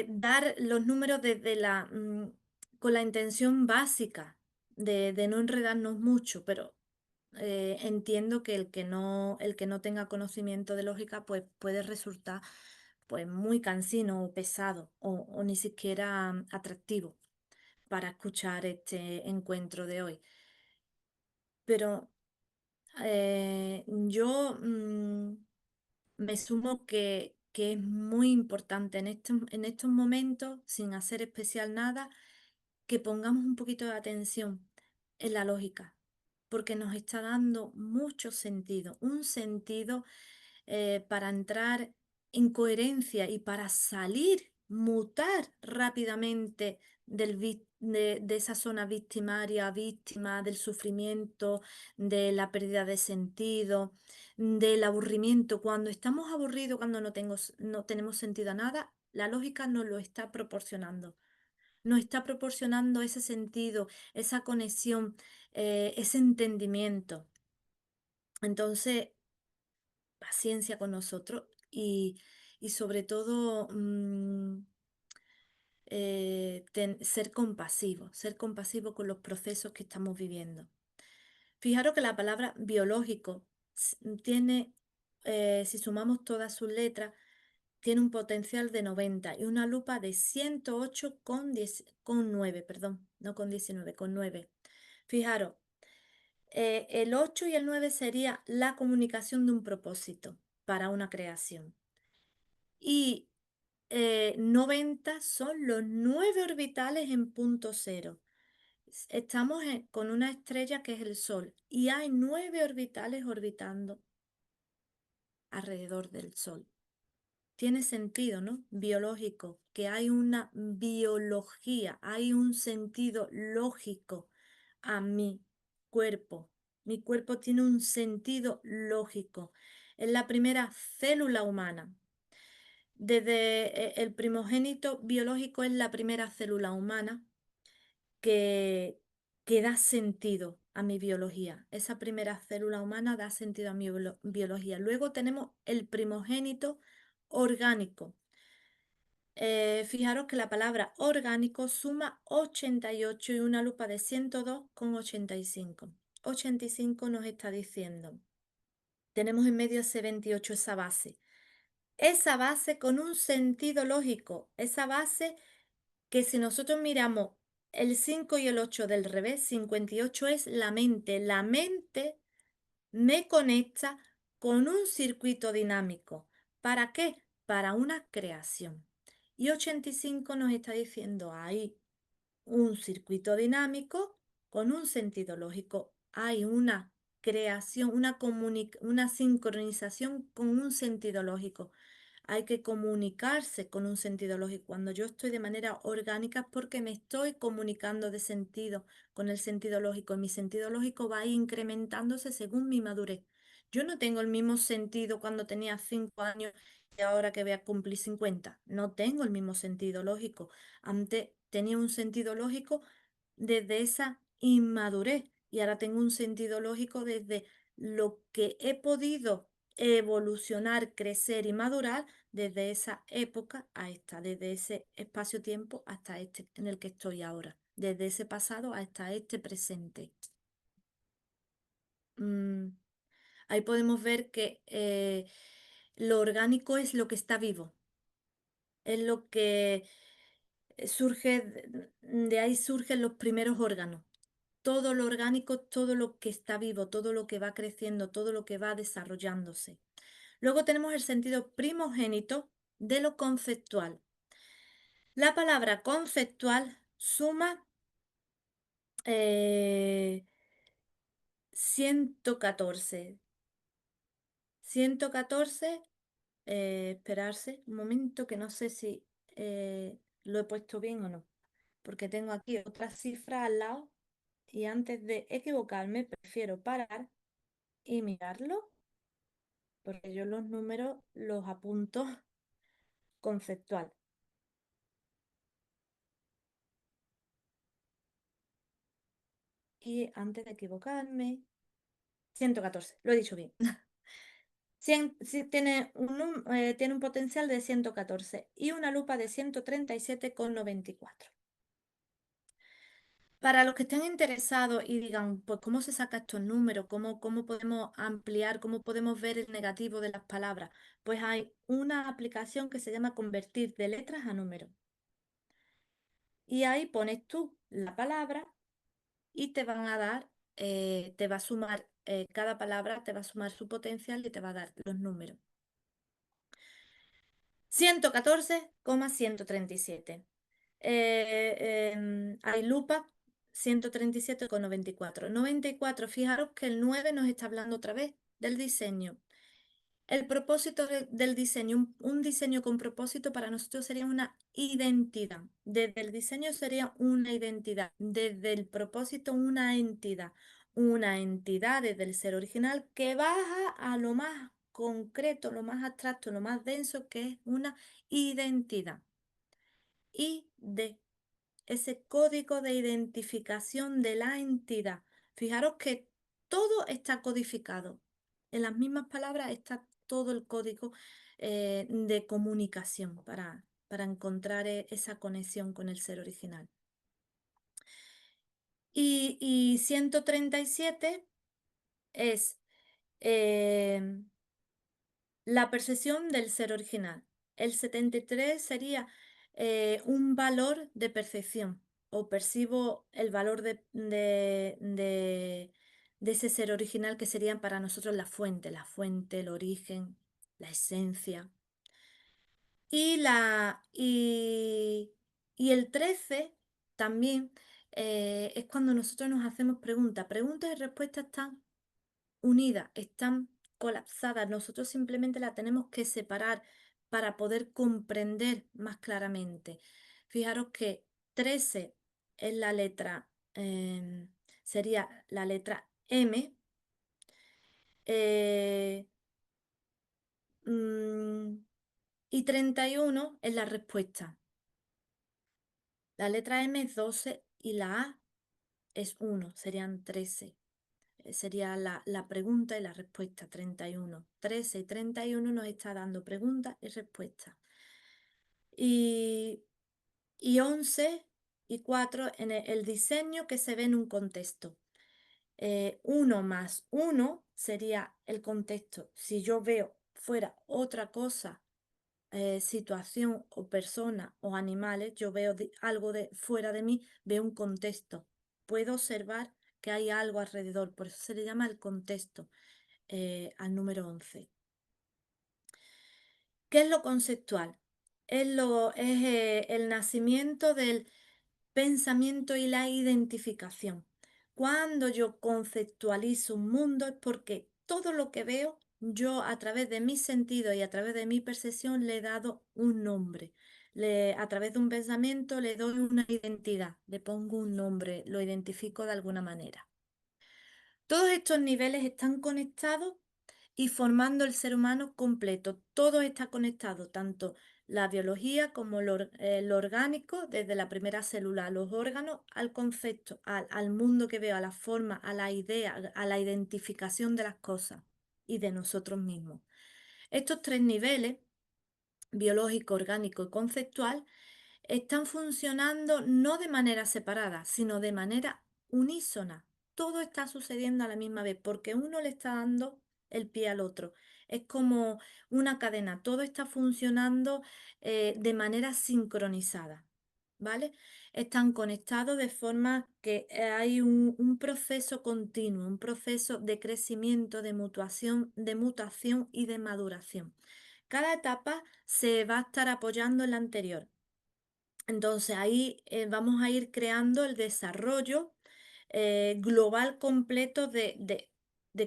dar los números con la intención básica de no enredarnos mucho, pero entiendo que el que no tenga conocimiento de lógica, pues puede resultar pues muy cansino o pesado o ni siquiera atractivo para escuchar este encuentro de hoy. Pero yo me sumo que es muy importante en estos momentos, sin hacer especial nada, que pongamos un poquito de atención en la lógica, porque nos está dando mucho sentido, un sentido para entrar en coherencia y para salir, mutar rápidamente de esa zona victimaria, víctima del sufrimiento, de la pérdida de sentido, del aburrimiento. Cuando estamos aburridos, cuando no tenemos sentido a nada, la lógica nos lo está proporcionando. Nos está proporcionando ese sentido, esa conexión, ese entendimiento. Entonces, paciencia con nosotros y sobre todo ser compasivo con los procesos que estamos viviendo. Fijaros que la palabra biológico tiene, si sumamos todas sus letras, tiene un potencial de 90 y una lupa de 108 con 9, perdón, no con 19, con 9. Fijaros, el 8 y el 9 sería la comunicación de un propósito para una creación. Y 90 son los 9 orbitales en punto cero. Estamos con una estrella que es el Sol y hay 9 orbitales orbitando alrededor del Sol. Tiene sentido, ¿no? Biológico, que hay una biología, hay un sentido lógico a mi cuerpo. Mi cuerpo tiene un sentido lógico. Es la primera célula humana. Desde el primogénito biológico es la primera célula humana que, que da sentido a mi biología. Esa primera célula humana da sentido a mi biología. Luego tenemos el primogénito orgánico. Fijaros que la palabra orgánico suma 88 y una lupa de 102 con 85. 85 nos está diciendo, tenemos en medio ese 28, esa base con un sentido lógico, esa base que si nosotros miramos el 5 y el 8 del revés, 58 es la mente me conecta con un circuito dinámico. ¿Para qué? Para una creación. Y 85 nos está diciendo ahí un circuito dinámico con un sentido lógico. Hay una creación, una sincronización con un sentido lógico. Hay que comunicarse con un sentido lógico. Cuando yo estoy de manera orgánica es porque me estoy comunicando de sentido con el sentido lógico. Y mi sentido lógico va a ir incrementándose según mi madurez. Yo no tengo el mismo sentido cuando tenía 5 años y ahora que voy a cumplir 50. No tengo el mismo sentido lógico. Antes tenía un sentido lógico desde esa inmadurez y ahora tengo un sentido lógico desde lo que he podido evolucionar, crecer y madurar desde esa época a esta, desde ese espacio-tiempo hasta este en el que estoy ahora, desde ese pasado hasta este presente. Mm, Ahí podemos ver que lo orgánico es lo que está vivo, es lo que surge, de ahí surgen los primeros órganos. Todo lo orgánico, todo lo que está vivo, todo lo que va creciendo, todo lo que va desarrollándose. Luego tenemos el sentido primogénito de lo conceptual. La palabra conceptual suma eh, 114. 114, esperarse un momento que no sé si lo he puesto bien o no, porque tengo aquí otra cifra al lado y antes de equivocarme prefiero parar y mirarlo, porque yo los números los apunto conceptual. Y antes de equivocarme, 114, lo he dicho bien. Sí, tiene un potencial de 114 y una lupa de 137,94. Para los que estén interesados y digan, pues, ¿cómo se saca estos números? ¿Cómo podemos ampliar? ¿Cómo podemos ver el negativo de las palabras? Pues hay una aplicación que se llama Convertir de letras a números. Y ahí pones tú la palabra y te van a dar, te va a sumar, cada palabra te va a sumar su potencial y te va a dar los números. 114,137. Hay lupa 137,94. 94, fijaros que el 9 nos está hablando otra vez del diseño. El propósito del diseño, un diseño con propósito para nosotros sería una identidad. Desde el diseño sería una identidad. Desde el propósito una entidad. Una entidad desde el ser original que baja a lo más concreto, lo más abstracto, lo más denso, que es una identidad. Y de ese código de identificación de la entidad. Fijaros que todo está codificado. En las mismas palabras está todo el código de comunicación para encontrar esa conexión con el ser original. Y 137 es eh, la percepción del ser original. El 73 sería un valor de percepción o percibo el valor de ese ser original que sería para nosotros la fuente, el origen, la esencia. Y, y el 13 también es cuando nosotros nos hacemos preguntas. Preguntas y respuestas están unidas, están colapsadas. Nosotros simplemente la tenemos que separar para poder comprender más claramente. Fijaros que 13 es la letra, sería la letra M. eh, mm, y 31 es la respuesta. La letra M es 12 y la A es 1, serían 13. Sería la pregunta y la respuesta, 31. 13 y 31 nos está dando pregunta y respuesta. Y, y 11 y 4 en el diseño que se ve en un contexto. 1 más 1 sería el contexto. Si yo veo fuera otra cosa, situación o persona o animales, yo veo algo de fuera de mí, veo un contexto. Puedo observar que hay algo alrededor, por eso se le llama el contexto al número 11. ¿Qué es lo conceptual? Es el nacimiento del pensamiento y la identificación. Cuando yo conceptualizo un mundo es porque todo lo que veo, yo a través de mis sentidos y a través de mi percepción le he dado un nombre. A través de un pensamiento le doy una identidad, le pongo un nombre, lo identifico de alguna manera. Todos estos niveles están conectados y formando el ser humano completo. Todo está conectado, tanto la biología como lo orgánico, desde la primera célula a los órganos, al concepto, al mundo que veo, a la forma, a la idea, a la identificación de las cosas y de nosotros mismos. Estos tres niveles, biológico, orgánico y conceptual, están funcionando no de manera separada, sino de manera unísona. Todo está sucediendo a la misma vez porque uno le está dando el pie al otro. Es como una cadena, todo está funcionando de manera sincronizada, ¿vale? Están conectados de forma que hay un proceso continuo, un proceso de crecimiento, de mutación y de maduración. Cada etapa se va a estar apoyando en la anterior. Entonces ahí vamos a ir creando el desarrollo global completo de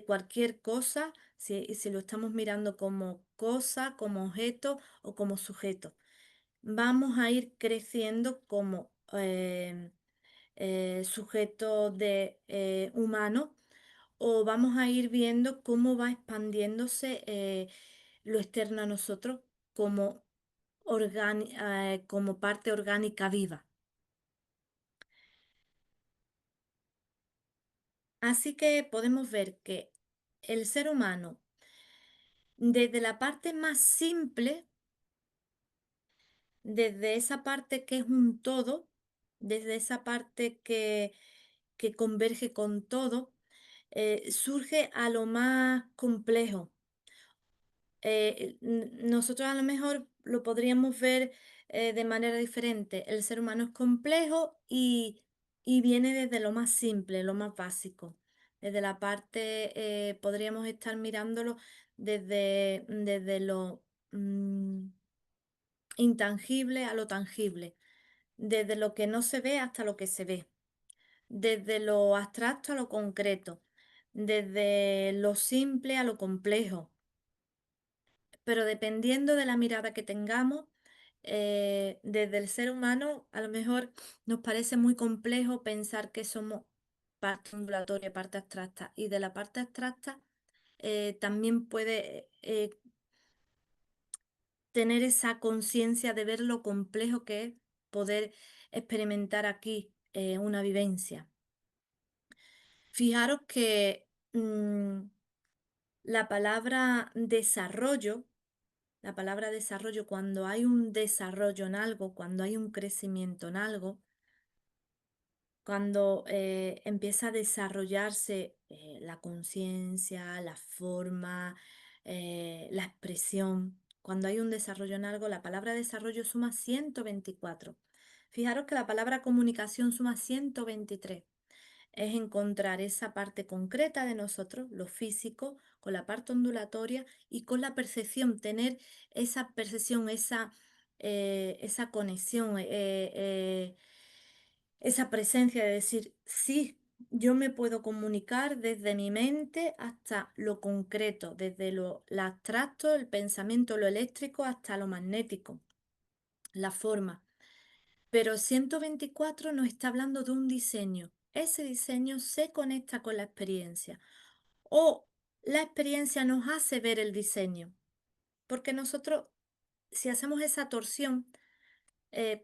cualquier cosa, si lo estamos mirando como cosa, como objeto o como sujeto. Vamos a ir creciendo como sujeto de humano o vamos a ir viendo cómo va expandiéndose lo externo a nosotros como, como parte orgánica viva. Así que podemos ver que el ser humano, desde la parte más simple, desde esa parte que es un todo, desde esa parte que converge con todo, surge a lo más complejo. Nosotros a lo mejor lo podríamos ver de manera diferente. El ser humano es complejo y viene desde lo más simple, lo más básico. Desde la parte, podríamos estar mirándolo desde lo mm, intangible a lo tangible, desde lo que no se ve hasta lo que se ve, desde lo abstracto a lo concreto, desde lo simple a lo complejo, pero dependiendo de la mirada que tengamos, desde el ser humano, a lo mejor nos parece muy complejo pensar que somos parte ambulatoria, parte abstracta, y de la parte abstracta también puede tener esa conciencia de ver lo complejo que es poder experimentar aquí una vivencia. Fijaros que la palabra desarrollo, la palabra desarrollo, cuando hay un desarrollo en algo, cuando hay un crecimiento en algo, cuando empieza a desarrollarse la conciencia, la forma, la expresión, cuando hay un desarrollo en algo, la palabra desarrollo suma 124. Fijaros que la palabra comunicación suma 123. Es encontrar esa parte concreta de nosotros, lo físico, con la parte ondulatoria y con la percepción, tener esa percepción, esa conexión, esa presencia de decir, sí, yo me puedo comunicar desde mi mente hasta lo concreto, desde lo abstracto, el pensamiento, lo eléctrico, hasta lo magnético, la forma. Pero 124 nos está hablando de un diseño. Ese diseño se conecta con la experiencia o la experiencia nos hace ver el diseño. Porque nosotros, si hacemos esa torsión,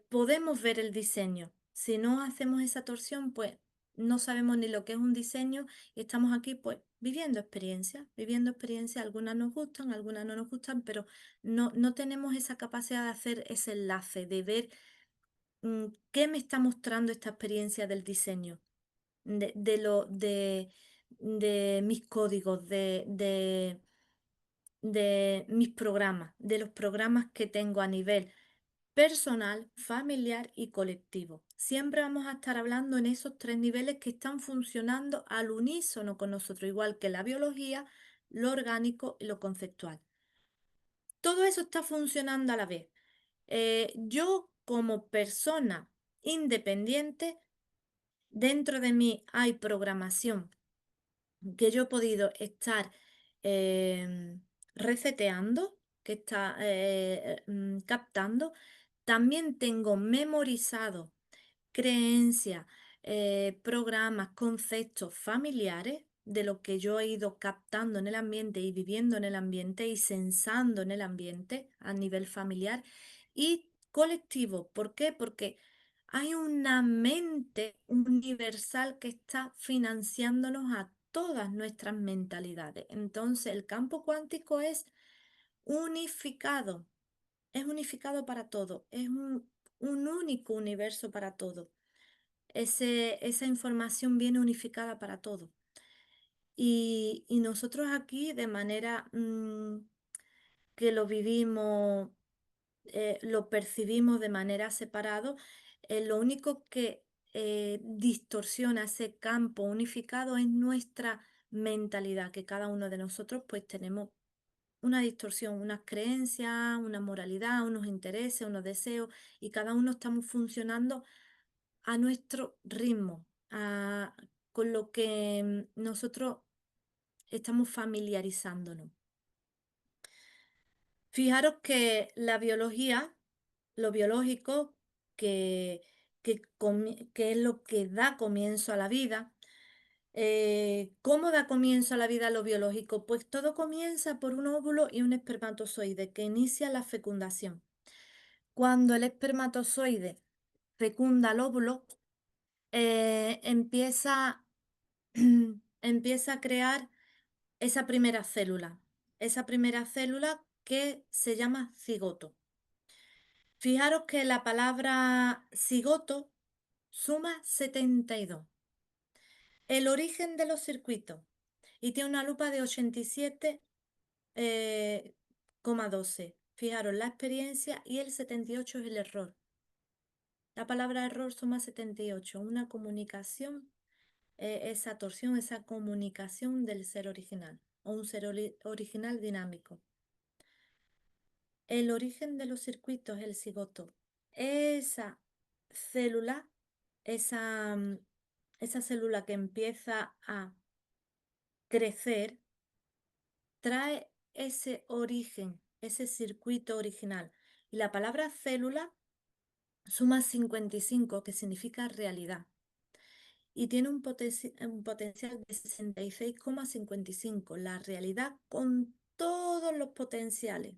podemos ver el diseño. Si no hacemos esa torsión, pues no sabemos ni lo que es un diseño y estamos aquí pues viviendo experiencias, viviendo experiencias. Algunas nos gustan, algunas no nos gustan, pero no tenemos esa capacidad de hacer ese enlace, de ver qué me está mostrando esta experiencia del diseño, de mis códigos, de mis programas, de los programas que tengo a nivel personal, familiar y colectivo. Siempre vamos a estar hablando en esos tres niveles que están funcionando al unísono con nosotros, igual que la biología, lo orgánico y lo conceptual. Todo eso está funcionando a la vez. Yo como persona independiente, dentro de mí hay programación que yo he podido estar em, reseteando, que está captando. También tengo memorizado creencias, programas, conceptos familiares de lo que yo he ido captando en el ambiente y viviendo en el ambiente y sensando en el ambiente a nivel familiar y colectivo. ¿Por qué? Porque hay una mente universal que está financiándonos a todas nuestras mentalidades. Entonces, el campo cuántico unificado, es unificado para todo, es un único universo para todo. Esa información viene unificada para todo. Y nosotros aquí, de manera que lo vivimos, lo percibimos de manera separado, lo único que distorsiona ese campo unificado es nuestra mentalidad, que cada uno de nosotros pues tenemos una distorsión, unas creencias, una moralidad, unos intereses, unos deseos, y cada uno estamos funcionando a nuestro ritmo, con lo que nosotros estamos familiarizándonos. Fijaros que la biología, lo biológico, que, que es lo que da comienzo a la vida. ¿Cómo da comienzo a la vida lo biológico? Pues todo comienza por un óvulo y un espermatozoide que inicia la fecundación. Cuando el espermatozoide fecunda el óvulo, empieza a crear esa primera célula que se llama cigoto. Fijaros que la palabra cigoto suma 72. El origen de los circuitos. Y tiene una lupa de 87, 12. Fijaros, la experiencia y el 78 es el error. La palabra error suma 78. Una comunicación, esa torsión, esa comunicación del ser original o un ser original dinámico. El origen de los circuitos es el cigoto. Esa célula, esa, esa célula que empieza a crecer, trae ese origen, ese circuito original. Y la palabra célula suma 55, que significa realidad. Y tiene un potencial de 66,55. La realidad con todos los potenciales,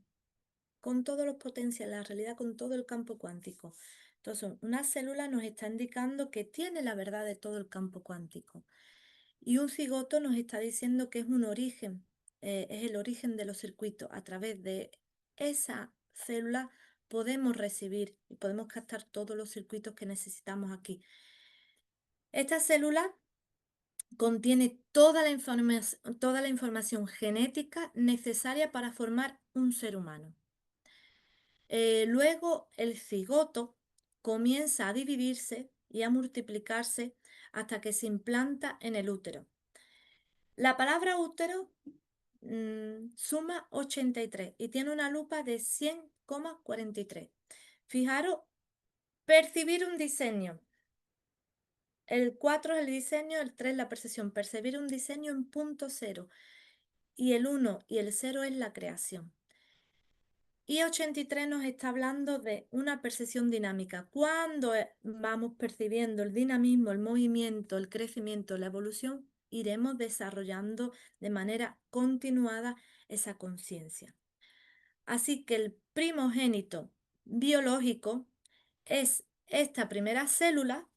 la realidad con todo el campo cuántico. Entonces, una célula nos está indicando que tiene la verdad de todo el campo cuántico. Y un cigoto nos está diciendo que es un origen, es el origen de los circuitos. A través de esa célula podemos recibir y podemos captar todos los circuitos que necesitamos aquí. Esta célula contiene toda la información genética necesaria para formar un ser humano. Luego el cigoto comienza a dividirse y a multiplicarse hasta que se implanta en el útero. La palabra útero suma 83 y tiene una lupa de 100,43. Fijaros, percibir un diseño. El 4 es el diseño, el 3 la percepción. Percibir un diseño en punto cero. Y el 1 y el 0 es la creación. Y 83 nos está hablando de una percepción dinámica. Cuando vamos percibiendo el dinamismo, el movimiento, el crecimiento, la evolución, iremos desarrollando de manera continuada esa conciencia. Así que el primogénito biológico es esta primera célula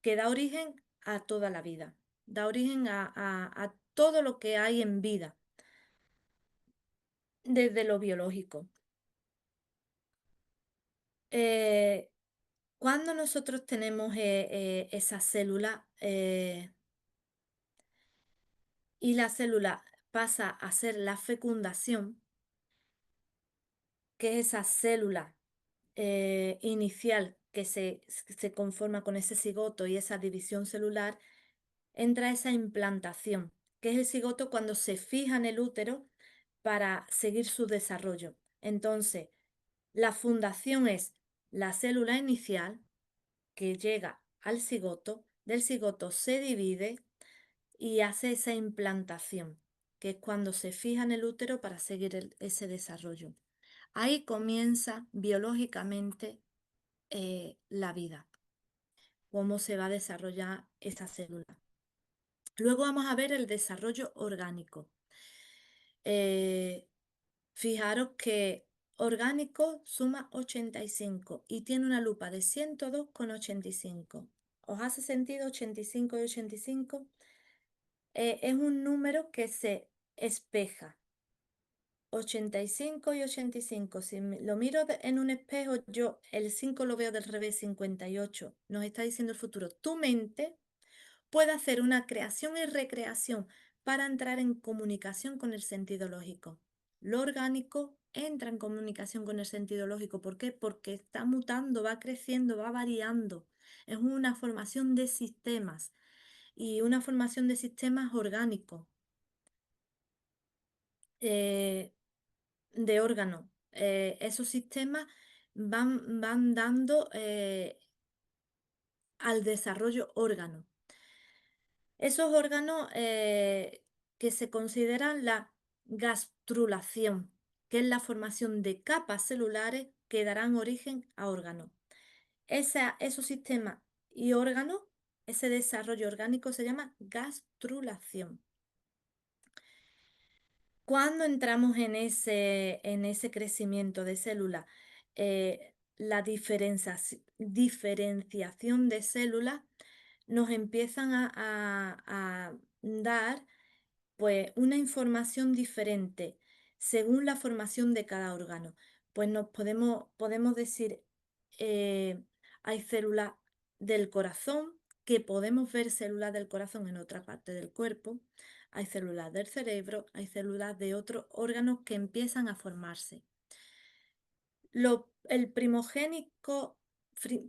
que da origen a toda la vida, da origen a todo lo que hay en vida, desde lo biológico. Eh, Cuando nosotros tenemos esa célula y la célula pasa a ser la fecundación, que es esa célula inicial que se conforma con ese cigoto y esa división celular, entra esa implantación, que es el cigoto cuando se fija en el útero para seguir su desarrollo. Entonces, la fundación es la célula inicial que llega al cigoto, del cigoto se divide y hace esa implantación, que es cuando se fija en el útero para seguir ese desarrollo. Ahí comienza biológicamente la vida, cómo se va a desarrollar esa célula. Luego vamos a ver el desarrollo orgánico. Eh, Fijaros que orgánico suma 85 y tiene una lupa de 102,85. ¿Os hace sentido 85 y 85? Es un número que se espeja. 85 y 85. Si lo miro en un espejo, yo el 5 lo veo del revés, 58. Nos está diciendo el futuro. Tu mente puede hacer una creación y recreación para entrar en comunicación con el sentido lógico. Lo orgánico entra en comunicación con el sentido lógico. ¿Por qué? Porque está mutando, va creciendo, va variando. Es una formación de sistemas y una formación de sistemas orgánicos, eh, de órganos. Esos sistemas van dando al desarrollo órgano. Esos órganos que se consideran la gastrulación, que es la formación de capas celulares que darán origen a órganos. Esos sistemas y órganos, ese desarrollo orgánico se llama gastrulación. Cuando entramos en ese crecimiento de células, la diferenciación de células nos empiezan a dar pues una información diferente según la formación de cada órgano. Pues podemos decir, hay células del corazón, que podemos ver células del corazón en otra parte del cuerpo, hay células del cerebro, hay células de otros órganos que empiezan a formarse. El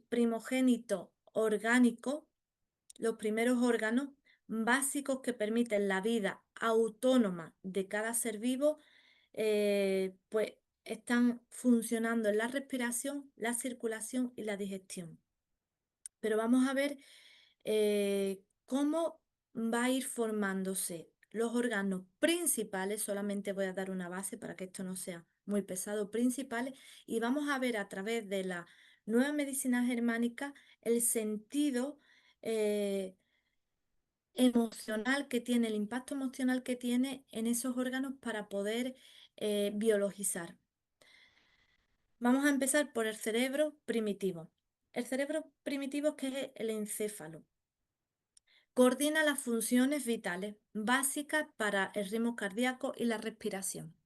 primogénito orgánico, los primeros órganos básicos que permiten la vida autónoma de cada ser vivo, pues están funcionando en la respiración, la circulación y la digestión. Pero vamos a ver cómo va a ir formándose los órganos principales. Solamente voy a dar una base para que esto no sea muy pesado, principales, y vamos a ver a través de la nueva medicina germánica el sentido eh, emocional que tiene, el impacto emocional que tiene en esos órganos para poder biologizar. Vamos a empezar por el cerebro primitivo. El cerebro primitivo, que es el encéfalo, coordina las funciones vitales básicas para el ritmo cardíaco y la respiración.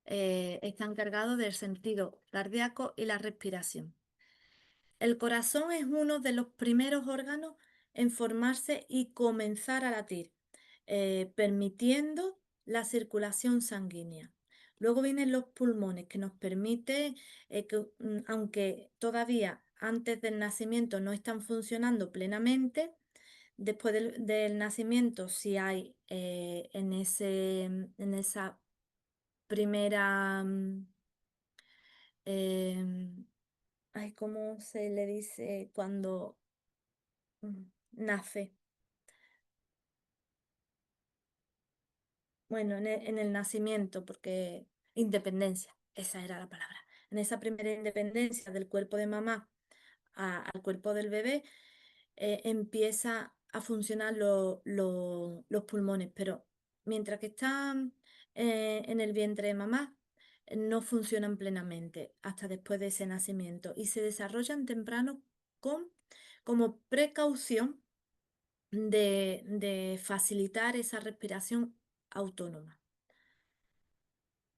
Está encargado del sentido cardíaco y la respiración. El corazón es uno de los primeros órganos en formarse y comenzar a latir, permitiendo la circulación sanguínea. Luego vienen los pulmones, que nos permiten, aunque todavía antes del nacimiento no están funcionando plenamente, después del nacimiento, si hay en esa primera, em, ay, ¿cómo se le dice cuando nace? Bueno, en el nacimiento, porque independencia, esa era la palabra. En esa primera independencia del cuerpo de mamá al cuerpo del bebé, empieza a funcionar los pulmones, pero mientras que están en el vientre de mamá, no funcionan plenamente hasta después de ese nacimiento y se desarrollan temprano con, como precaución de facilitar esa respiración autónoma.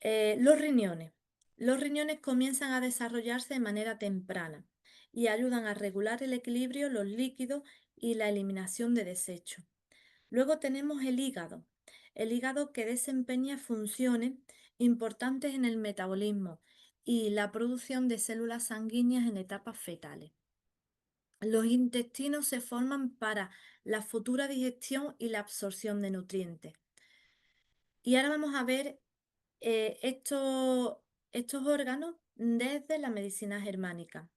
Los riñones. Los riñones comienzan a desarrollarse de manera temprana y ayudan a regular el equilibrio, los líquidos y la eliminación de desechos. Luego tenemos el hígado que desempeña funciones importantes en el metabolismo y la producción de células sanguíneas en etapas fetales. Los intestinos se forman para la futura digestión y la absorción de nutrientes. Y ahora vamos a ver estos órganos desde la medicina germánica.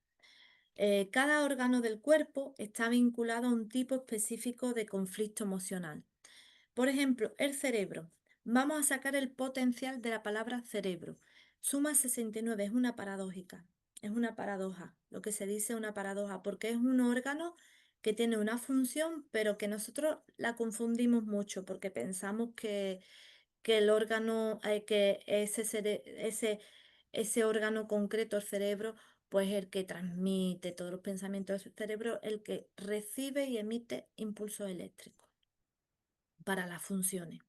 Cada órgano del cuerpo está vinculado a un tipo específico de conflicto emocional. Por ejemplo, el cerebro. Vamos a sacar el potencial de la palabra cerebro. Suma 69 es una paradójica, es una paradoja, lo que se dice una paradoja, porque es un órgano que tiene una función, pero que nosotros la confundimos mucho porque pensamos que el órgano, que ese órgano concreto, el cerebro, pues el que transmite todos los pensamientos del cerebro, el que recibe y emite impulsos eléctricos para las funciones.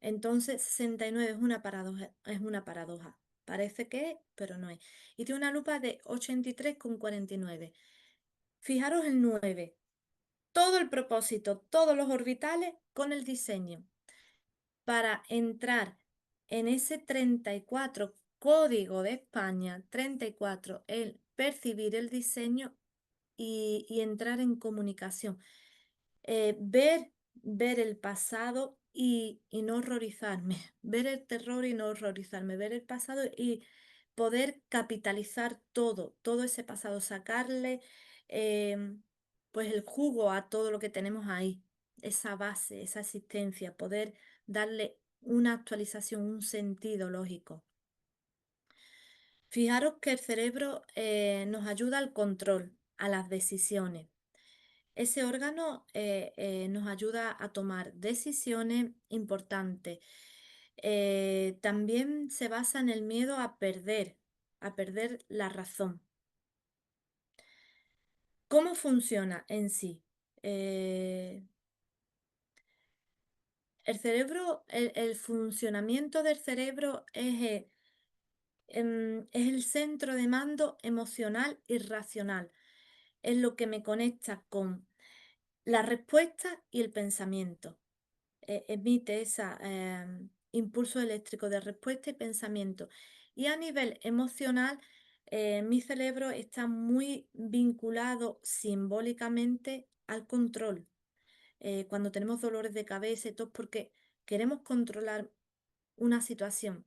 Entonces, 69 es una paradoja, es una paradoja. Parece que es, pero no es. Y tiene una lupa de 83,49. Fijaros el 9. Todo el propósito, todos los orbitales con el diseño. Para entrar en ese 34 código de España, 34 el percibir el diseño y entrar en comunicación. Ver el pasado y no horrorizarme, ver el terror y no horrorizarme, ver el pasado y poder capitalizar todo ese pasado, sacarle pues el jugo a todo lo que tenemos ahí, esa base, esa existencia, poder darle una actualización, un sentido lógico. Fijaros que el cerebro nos ayuda al control, a las decisiones. Ese órgano nos ayuda a tomar decisiones importantes. También se basa en el miedo a perder la razón. ¿Cómo funciona en sí? Eh, el funcionamiento del cerebro es el centro de mando emocional y racional. es lo que me conecta con la respuesta y el pensamiento. Emite ese impulso eléctrico de respuesta y pensamiento. Y a nivel emocional, mi cerebro está muy vinculado simbólicamente al control. Cuando tenemos dolores de cabeza y todo, porque queremos controlar una situación.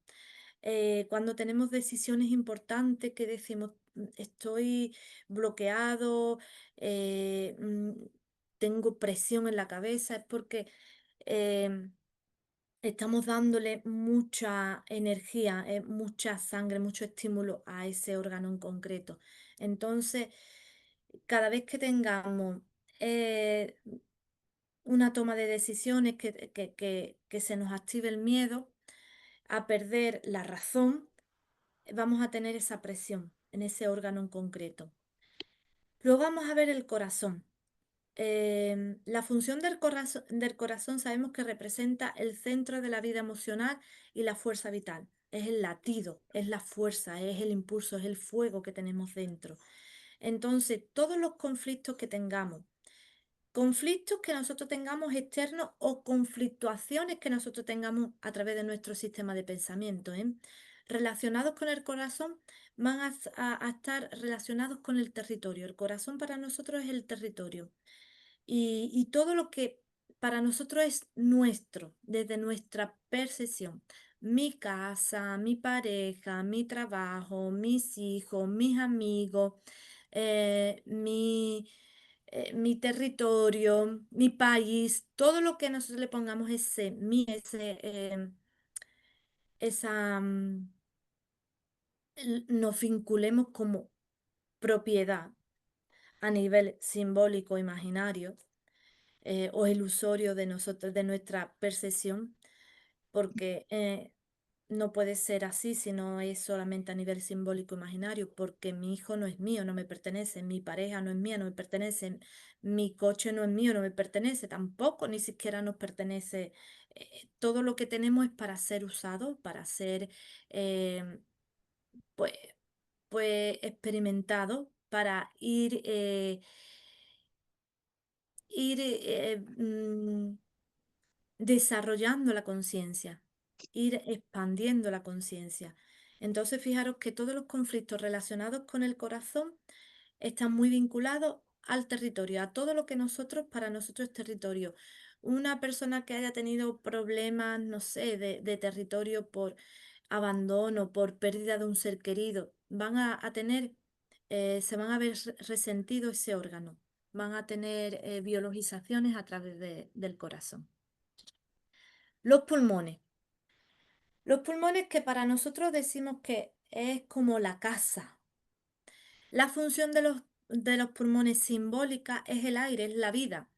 Cuando tenemos decisiones importantes que decimos, estoy bloqueado, tengo presión en la cabeza", es porque em, estamos dándole mucha energía, mucha sangre, mucho estímulo a ese órgano en concreto. Entonces, cada vez que tengamos eh, una toma de decisiones que se nos active el miedo a perder la razón, vamos a tener esa presión en ese órgano en concreto. Luego vamos a ver el corazón. La función del corazón sabemos que representa el centro de la vida emocional y la fuerza vital. Es el latido, es la fuerza, es el impulso, es el fuego que tenemos dentro. Entonces, todos los conflictos que tengamos, conflictos que nosotros tengamos externos o conflictuaciones que nosotros tengamos a través de nuestro sistema de pensamiento, relacionados con el corazón, van a estar relacionados con el territorio. El corazón para nosotros es el territorio. Y todo lo que para nosotros es nuestro, desde nuestra percepción. Mi casa, mi pareja, mi trabajo, mis hijos, mis amigos, eh, mi, mi territorio, mi país, todo lo que nosotros le pongamos ese, esa, nos vinculemos como propiedad a nivel simbólico, imaginario, o ilusorio de nosotros, de nuestra percepción, porque no puede ser así si no es solamente a nivel simbólico imaginario, porque mi hijo no es mío, no me pertenece, mi pareja no es mía, no me pertenece, mi coche no es mío, no me pertenece, tampoco ni siquiera nos pertenece. Todo lo que tenemos es para ser usado, para ser eh, pues, pues experimentado, para ir desarrollando la conciencia, ir expandiendo la conciencia. Entonces, fijaros que todos los conflictos relacionados con el corazón están muy vinculados al territorio, a todo lo que nosotros, para nosotros es territorio. Una persona que haya tenido problemas, no sé, de territorio por abandono, por pérdida de un ser querido, van a tener, se van a ver resentido ese órgano, van a tener biologizaciones a través del corazón. Los pulmones. Los pulmones que para nosotros decimos que es como la casa. La función de los pulmones simbólica es el aire, es la vida,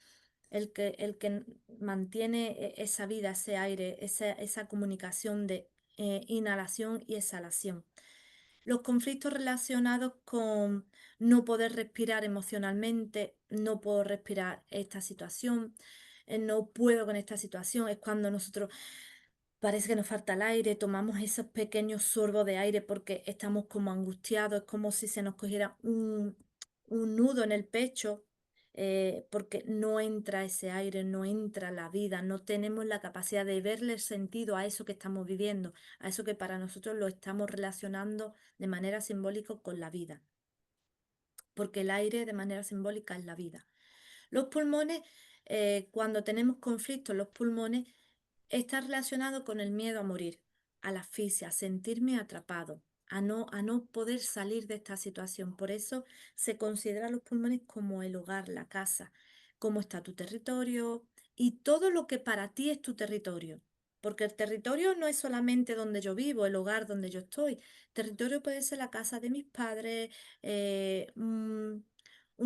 el que mantiene esa vida, ese aire, esa comunicación de inhalación y exhalación. Los conflictos relacionados con no poder respirar emocionalmente, no puedo respirar esta situación, no puedo con esta situación, es cuando nosotros parece que nos falta el aire, tomamos esos pequeños sorbos de aire porque estamos como angustiados, es como si se nos cogiera un nudo en el pecho, porque no entra ese aire, no entra la vida, no tenemos la capacidad de verle el sentido a eso que estamos viviendo, a eso que para nosotros lo estamos relacionando de manera simbólica con la vida, porque el aire de manera simbólica es la vida. Los pulmones, cuando tenemos conflictos, los pulmones está relacionado con el miedo a morir, a la asfixia, a sentirme atrapado, a no poder salir de esta situación. Por eso se considera los pulmones como el hogar, la casa, cómo está tu territorio y todo lo que para ti es tu territorio. Porque el territorio no es solamente donde yo vivo, el hogar donde yo estoy. Territorio puede ser la casa de mis padres, un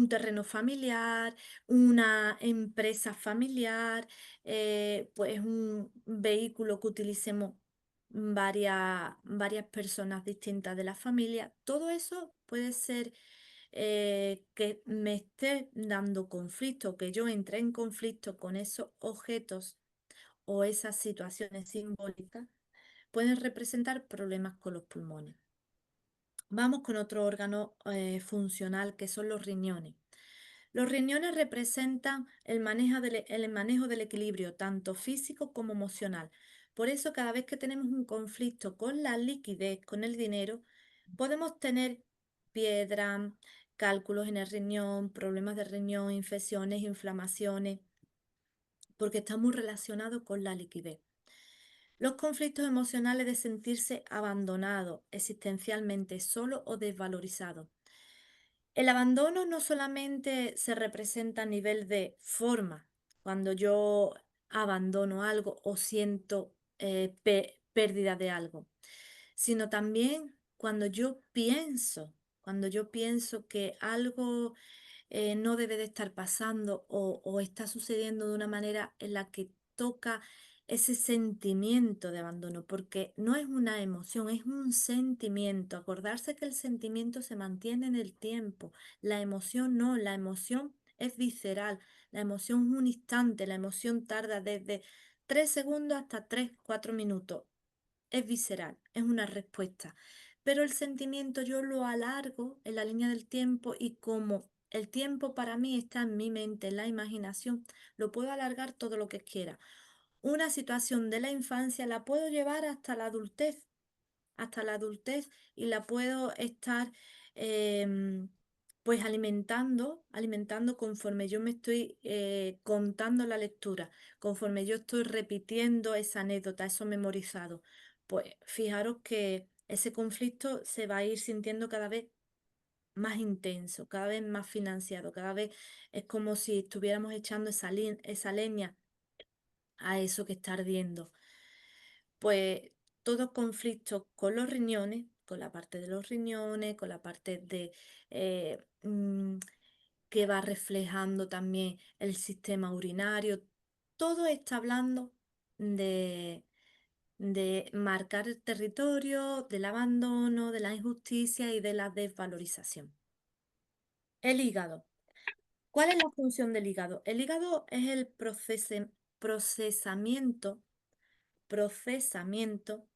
terreno familiar, una empresa familiar, pues un vehículo que utilicemos varias personas distintas de la familia. Todo eso puede ser que me esté dando conflicto, que yo entre en conflicto con esos objetos o esas situaciones simbólicas, pueden representar problemas con los pulmones. Vamos con otro órgano funcional que son los riñones. Los riñones representan el manejo del equilibrio, tanto físico como emocional. Por eso, cada vez que tenemos un conflicto con la liquidez, con el dinero, podemos tener piedra, cálculos en el riñón, problemas de riñón, infecciones, inflamaciones, porque está muy relacionado con la liquidez. Los conflictos emocionales de sentirse abandonado, existencialmente solo o desvalorizado. El abandono no solamente se representa a nivel de forma, cuando yo abandono algo o siento pérdida de algo, sino también cuando yo pienso que algo no debe de estar pasando o está sucediendo de una manera en la que toca ese sentimiento de abandono, porque no es una emoción, es un sentimiento. Acordarse que el sentimiento se mantiene en el tiempo, la emoción no, la emoción es visceral, la emoción es un instante, la emoción tarda desde 3 segundos hasta 3, 4 minutos, es visceral, es una respuesta. Pero el sentimiento yo lo alargo en la línea del tiempo y como el tiempo para mí está en mi mente, en la imaginación, lo puedo alargar todo lo que quiera. Una situación de la infancia la puedo llevar hasta la adultez y la puedo estar em, pues alimentando conforme yo me estoy contando la lectura, conforme yo estoy repitiendo esa anécdota, eso memorizado. Pues fijaros que ese conflicto se va a ir sintiendo cada vez más intenso, cada vez más financiado, cada vez es como si estuviéramos echando esa leña a eso que está ardiendo. Pues todo conflicto con los riñones, con la parte de los riñones, con la parte de eh, mm, que va reflejando también el sistema urinario, todo está hablando de, de marcar el territorio, del abandono, de la injusticia y de la desvalorización. El hígado. ¿Cuál es la función del hígado? El hígado es el procesamiento, procesamiento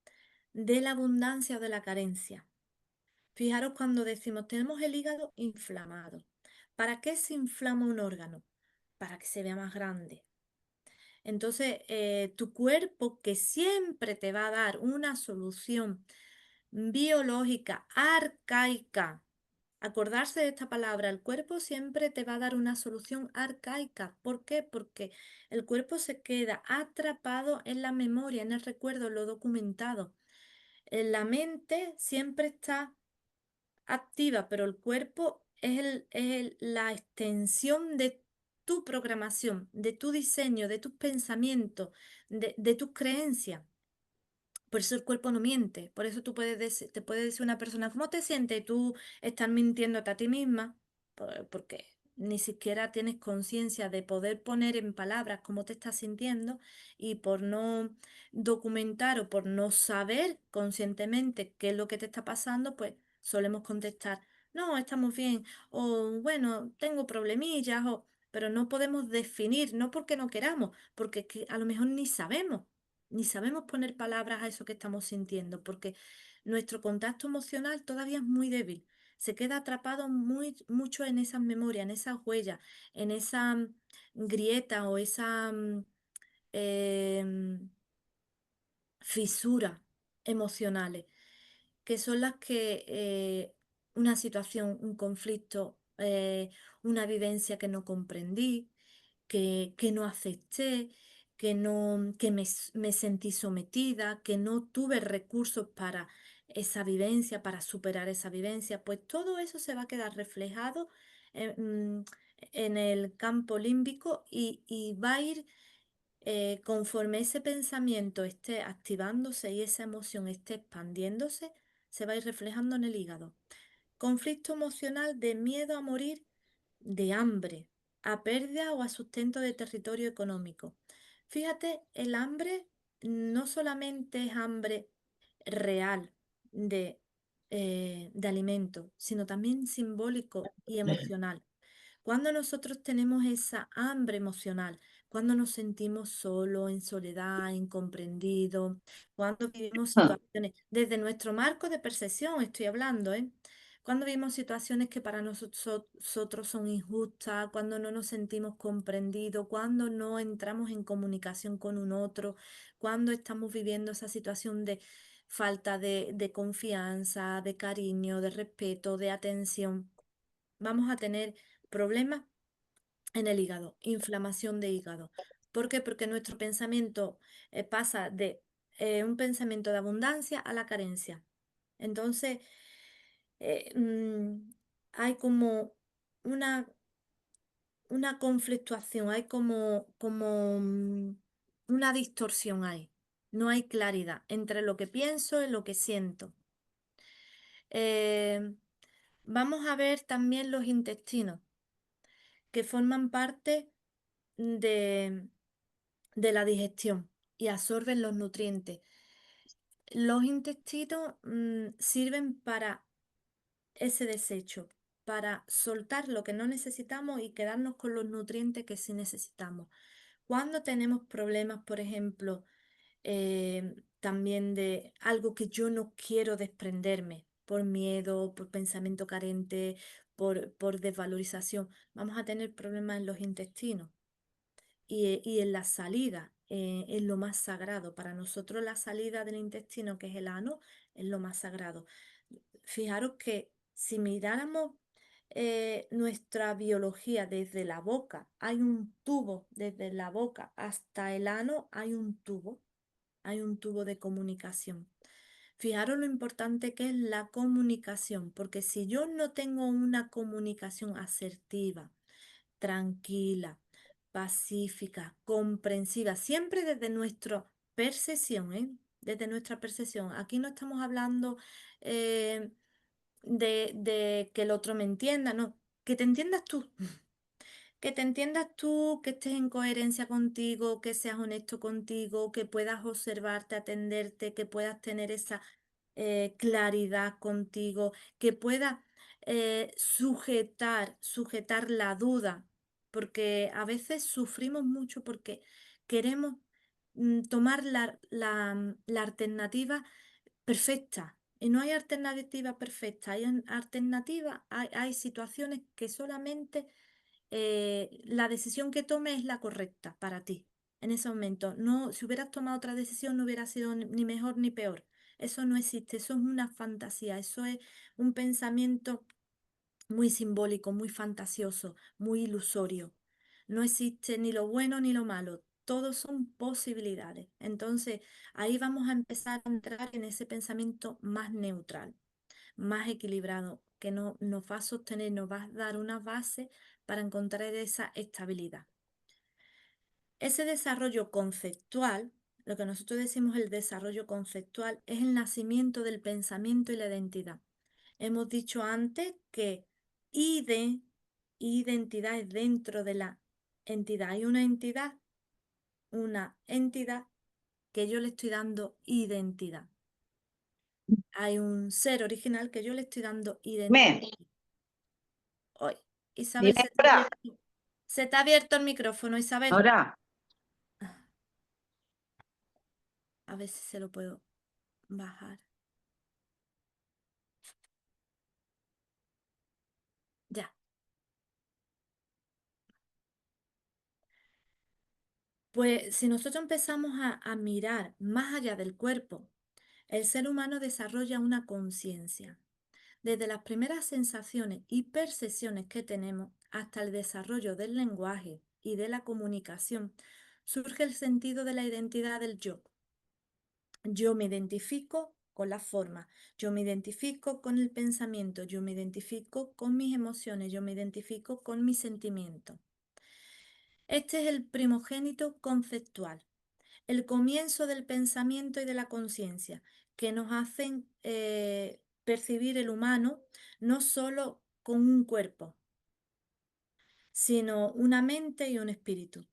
de la abundancia o de la carencia. Fijaros cuando decimos tenemos el hígado inflamado. ¿Para qué se inflama un órgano? Para que se vea más grande. Entonces, tu cuerpo que siempre te va a dar una solución biológica arcaica. Acordarse de esta palabra, el cuerpo siempre te va a dar una solución arcaica. ¿Por qué? Porque el cuerpo se queda atrapado en la memoria, en el recuerdo, en lo documentado. La mente siempre está activa, pero el cuerpo es la extensión de tu programación, de tu diseño, de tus pensamientos, de tus creencias. Por eso el cuerpo no miente. Por eso te puede decir una persona, ¿cómo te sientes? Y tú estás mintiéndote a ti misma, porque ni siquiera tienes conciencia de poder poner en palabras cómo te estás sintiendo y por no documentar o por no saber conscientemente qué es lo que te está pasando, pues solemos contestar, no, estamos bien, o bueno, tengo problemillas, pero no podemos definir, no porque no queramos, porque es que a lo mejor ni sabemos poner palabras a eso que estamos sintiendo, porque nuestro contacto emocional todavía es muy débil. Se queda atrapado mucho en esas memorias, en esas huellas, en esa grieta o esa em, fisura emocionales, que son las que una situación, un conflicto, una vivencia que no comprendí, que no acepté, que me sentí sometida, que no tuve recursos para esa vivencia, para superar esa vivencia, pues todo eso se va a quedar reflejado en, en el campo límbico y va a ir conforme ese pensamiento esté activándose y esa emoción esté expandiéndose, se va a ir reflejando en el hígado. Conflicto emocional de miedo a morir, de hambre, a pérdida o a sustento de territorio económico. Fíjate, el hambre no solamente es hambre real de alimento, sino también simbólico y emocional. Cuando nosotros tenemos esa hambre emocional, cuando nos sentimos solos, en soledad, incomprendidos, cuando vivimos Ah, situaciones desde nuestro marco de percepción, estoy hablando, ¿eh? cuando vivimos situaciones que para nosotros son injustas, cuando no nos sentimos comprendidos, cuando no entramos en comunicación con un otro, cuando estamos viviendo esa situación de falta de confianza, de cariño, de respeto, de atención, vamos a tener problemas en el hígado, inflamación de hígado. ¿Por qué? Porque nuestro pensamiento pasa de un pensamiento de abundancia a la carencia. Entonces, eh, mm, hay como una, una conflictuación, hay como una distorsión ahí. No hay claridad entre lo que pienso y lo que siento. Eh, Vamos a ver también los intestinos, que forman parte de, de la digestión y absorben los nutrientes. Los intestinos sirven para ese desecho, para soltar lo que no necesitamos y quedarnos con los nutrientes que sí necesitamos. Cuando tenemos problemas, por ejemplo, también de algo que yo no quiero desprenderme por miedo, por pensamiento carente, por desvalorización, vamos a tener problemas en los intestinos y en la salida, en lo más sagrado. Para nosotros la salida del intestino, que es el ano, es lo más sagrado. Fijaros que si miráramos nuestra biología desde la boca, hay un tubo, desde la boca hasta el ano hay un tubo de comunicación. Fijaros lo importante que es la comunicación, porque si yo no tengo una comunicación asertiva, tranquila, pacífica, comprensiva, siempre desde nuestra percepción, ¿eh? Desde nuestra percepción. Aquí no estamos hablando eh, de que el otro me entienda, no, que te entiendas tú. Que te entiendas tú, que estés en coherencia contigo, que seas honesto contigo, que puedas observarte, atenderte, que puedas tener esa claridad contigo, que puedas sujetar la duda, porque a veces sufrimos mucho porque queremos tomar la alternativa perfecta. Y no hay alternativa perfecta, hay alternativa, hay situaciones que solamente la decisión que tome es la correcta para ti en ese momento. No, si hubieras tomado otra decisión no hubiera sido ni mejor ni peor. Eso no existe, eso es una fantasía, eso es un pensamiento muy simbólico, muy fantasioso, muy ilusorio. No existe ni lo bueno ni lo malo, todo son posibilidades. Entonces, ahí vamos a empezar a entrar en ese pensamiento más neutral, más equilibrado, que no, nos va a sostener, nos va a dar una base para encontrar esa estabilidad. Ese desarrollo conceptual, lo que nosotros decimos el desarrollo conceptual, es el nacimiento del pensamiento y la identidad. Hemos dicho antes que ide, identidad es dentro de la entidad. Hay una entidad que yo le estoy dando identidad. Hay un ser original que yo le estoy dando identidad. Dime, Hoy, Isabel, dime ahora, se te ha abierto el micrófono, Isabel. ahora, Ah, a ver si se lo puedo bajar. Ya. Pues si nosotros empezamos a mirar más allá del cuerpo, el ser humano desarrolla una conciencia. Desde las primeras sensaciones y percepciones que tenemos hasta el desarrollo del lenguaje y de la comunicación, surge el sentido de la identidad del yo. Yo me identifico con la forma, yo me identifico con el pensamiento, yo me identifico con mis emociones, yo me identifico con mis sentimientos. Este es el primogénito conceptual, el comienzo del pensamiento y de la conciencia, que nos hacen percibir el humano no solo con un cuerpo, sino una mente y un espíritu.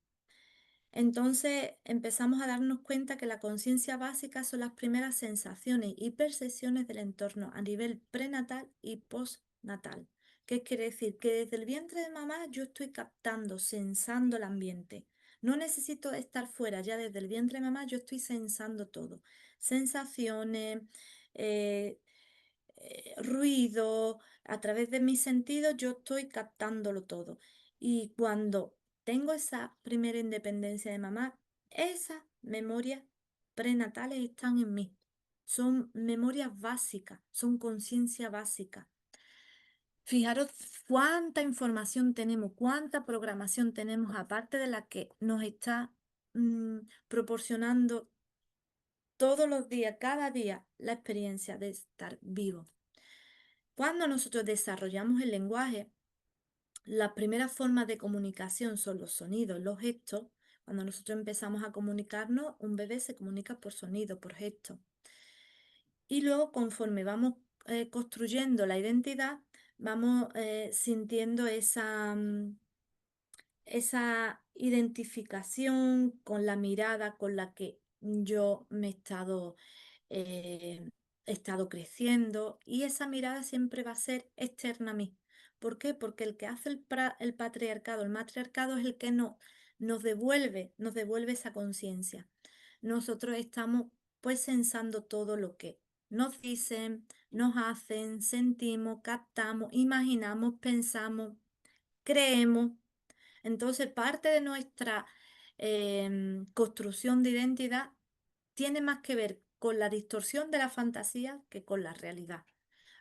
Entonces empezamos a darnos cuenta que la conciencia básica son las primeras sensaciones y percepciones del entorno a nivel prenatal y postnatal. ¿Qué quiere decir? Que desde el vientre de mamá yo estoy captando, sensando el ambiente. No necesito estar fuera, ya desde el vientre de mamá yo estoy sensando todo. Sensaciones, eh, ruido, a través de mis sentidos, yo estoy captándolo todo. Y cuando tengo esa primera independencia de mamá, esas memorias prenatales están en mí. Son memorias básicas, son conciencia básica. Fijaros cuánta información tenemos, cuánta programación tenemos, aparte de la que nos está proporcionando todos los días, cada día, la experiencia de estar vivo. Cuando nosotros desarrollamos el lenguaje, las primeras formas de comunicación son los sonidos, los gestos. Cuando nosotros empezamos a comunicarnos, un bebé se comunica por sonido, por gestos. Y luego, conforme vamos construyendo la identidad, vamos sintiendo esa identificación con la mirada con la que yo he estado creciendo, y esa mirada siempre va a ser externa a mí. ¿Por qué? Porque el que hace el patriarcado, el matriarcado es el que nos devuelve esa conciencia. Nosotros estamos pues sensando todo lo que nos dicen, nos hacen, sentimos, captamos, imaginamos, pensamos, creemos. Entonces, parte de nuestra construcción de identidad tiene más que ver con la distorsión de la fantasía que con la realidad.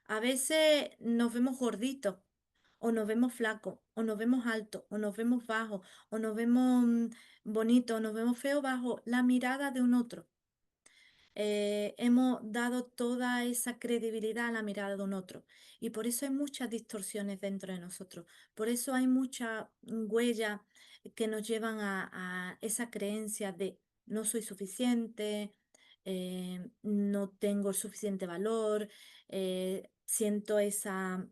A veces nos vemos gorditos, o nos vemos flacos, o nos vemos altos, o nos vemos bajos, o nos vemos bonitos, o nos vemos feos bajo la mirada de un otro. Hemos dado toda esa credibilidad a la mirada de un otro. Y por eso hay muchas distorsiones dentro de nosotros. Por eso hay muchas huellas que nos llevan a esa creencia de no soy suficiente, no tengo el suficiente valor, siento esa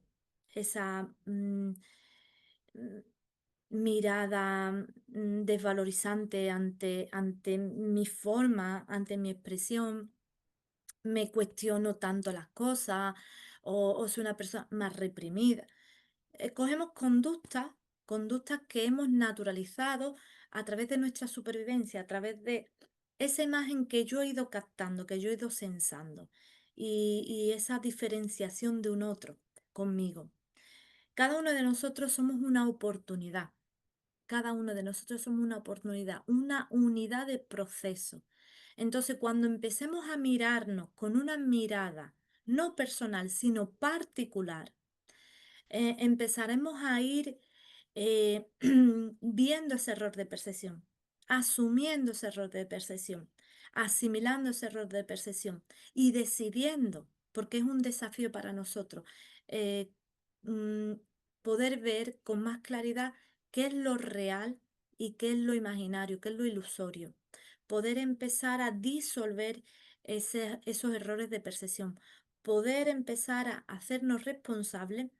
mm, mirada desvalorizante ante mi forma, ante mi expresión. Me cuestiono tanto las cosas, o soy una persona más reprimida. Cogemos conductas que hemos naturalizado a través de nuestra supervivencia, a través de esa imagen que yo he ido captando, que yo he ido sensando, y esa diferenciación de un otro conmigo. Cada uno de nosotros somos una oportunidad. Cada uno de nosotros somos una oportunidad, una unidad de proceso. Entonces, cuando empecemos a mirarnos con una mirada no personal, sino particular, empezaremos a ir viendo ese error de percepción, asumiendo ese error de percepción, asimilando ese error de percepción y decidiendo, porque es un desafío para nosotros, eh, mm, poder ver con más claridad qué es lo real y qué es lo imaginario, qué es lo ilusorio. Poder empezar a disolver esos errores de percepción, poder empezar a hacernos responsables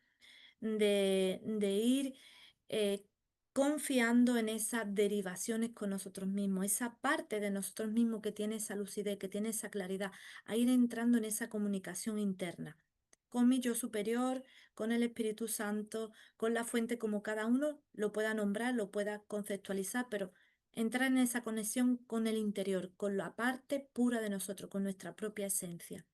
de ir eh, confiando en esas derivaciones con nosotros mismos, esa parte de nosotros mismos que tiene esa lucidez, que tiene esa claridad, a ir entrando en esa comunicación interna con mi yo superior, con el Espíritu Santo, con la fuente, como cada uno lo pueda nombrar, lo pueda conceptualizar, pero entrar en esa conexión con el interior, con la parte pura de nosotros, con nuestra propia esencia.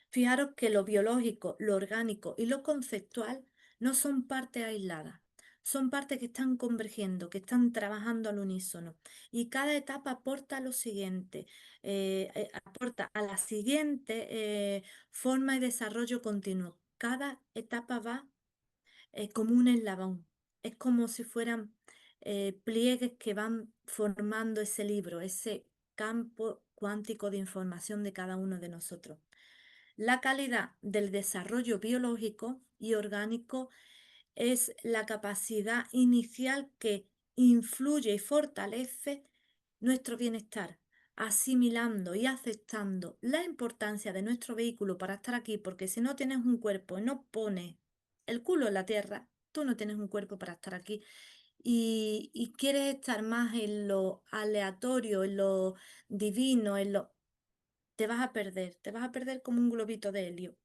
Fijaros que lo biológico, lo orgánico y lo conceptual no son partes aisladas, son partes que están convergiendo, que están trabajando al unísono. Y cada etapa aporta lo siguiente, aporta a la siguiente forma y desarrollo continuo. Cada etapa va como un eslabón, es como si fueran pliegues que van formando ese libro, ese campo cuántico de información de cada uno de nosotros. La calidad del desarrollo biológico y orgánico es la capacidad inicial que influye y fortalece nuestro bienestar, asimilando y aceptando la importancia de nuestro vehículo para estar aquí, porque si no tienes un cuerpo y no pones el culo en la tierra, tú no tienes un cuerpo para estar aquí. Y quieres estar más en lo aleatorio, en lo divino, te vas a perder como un globito de helio.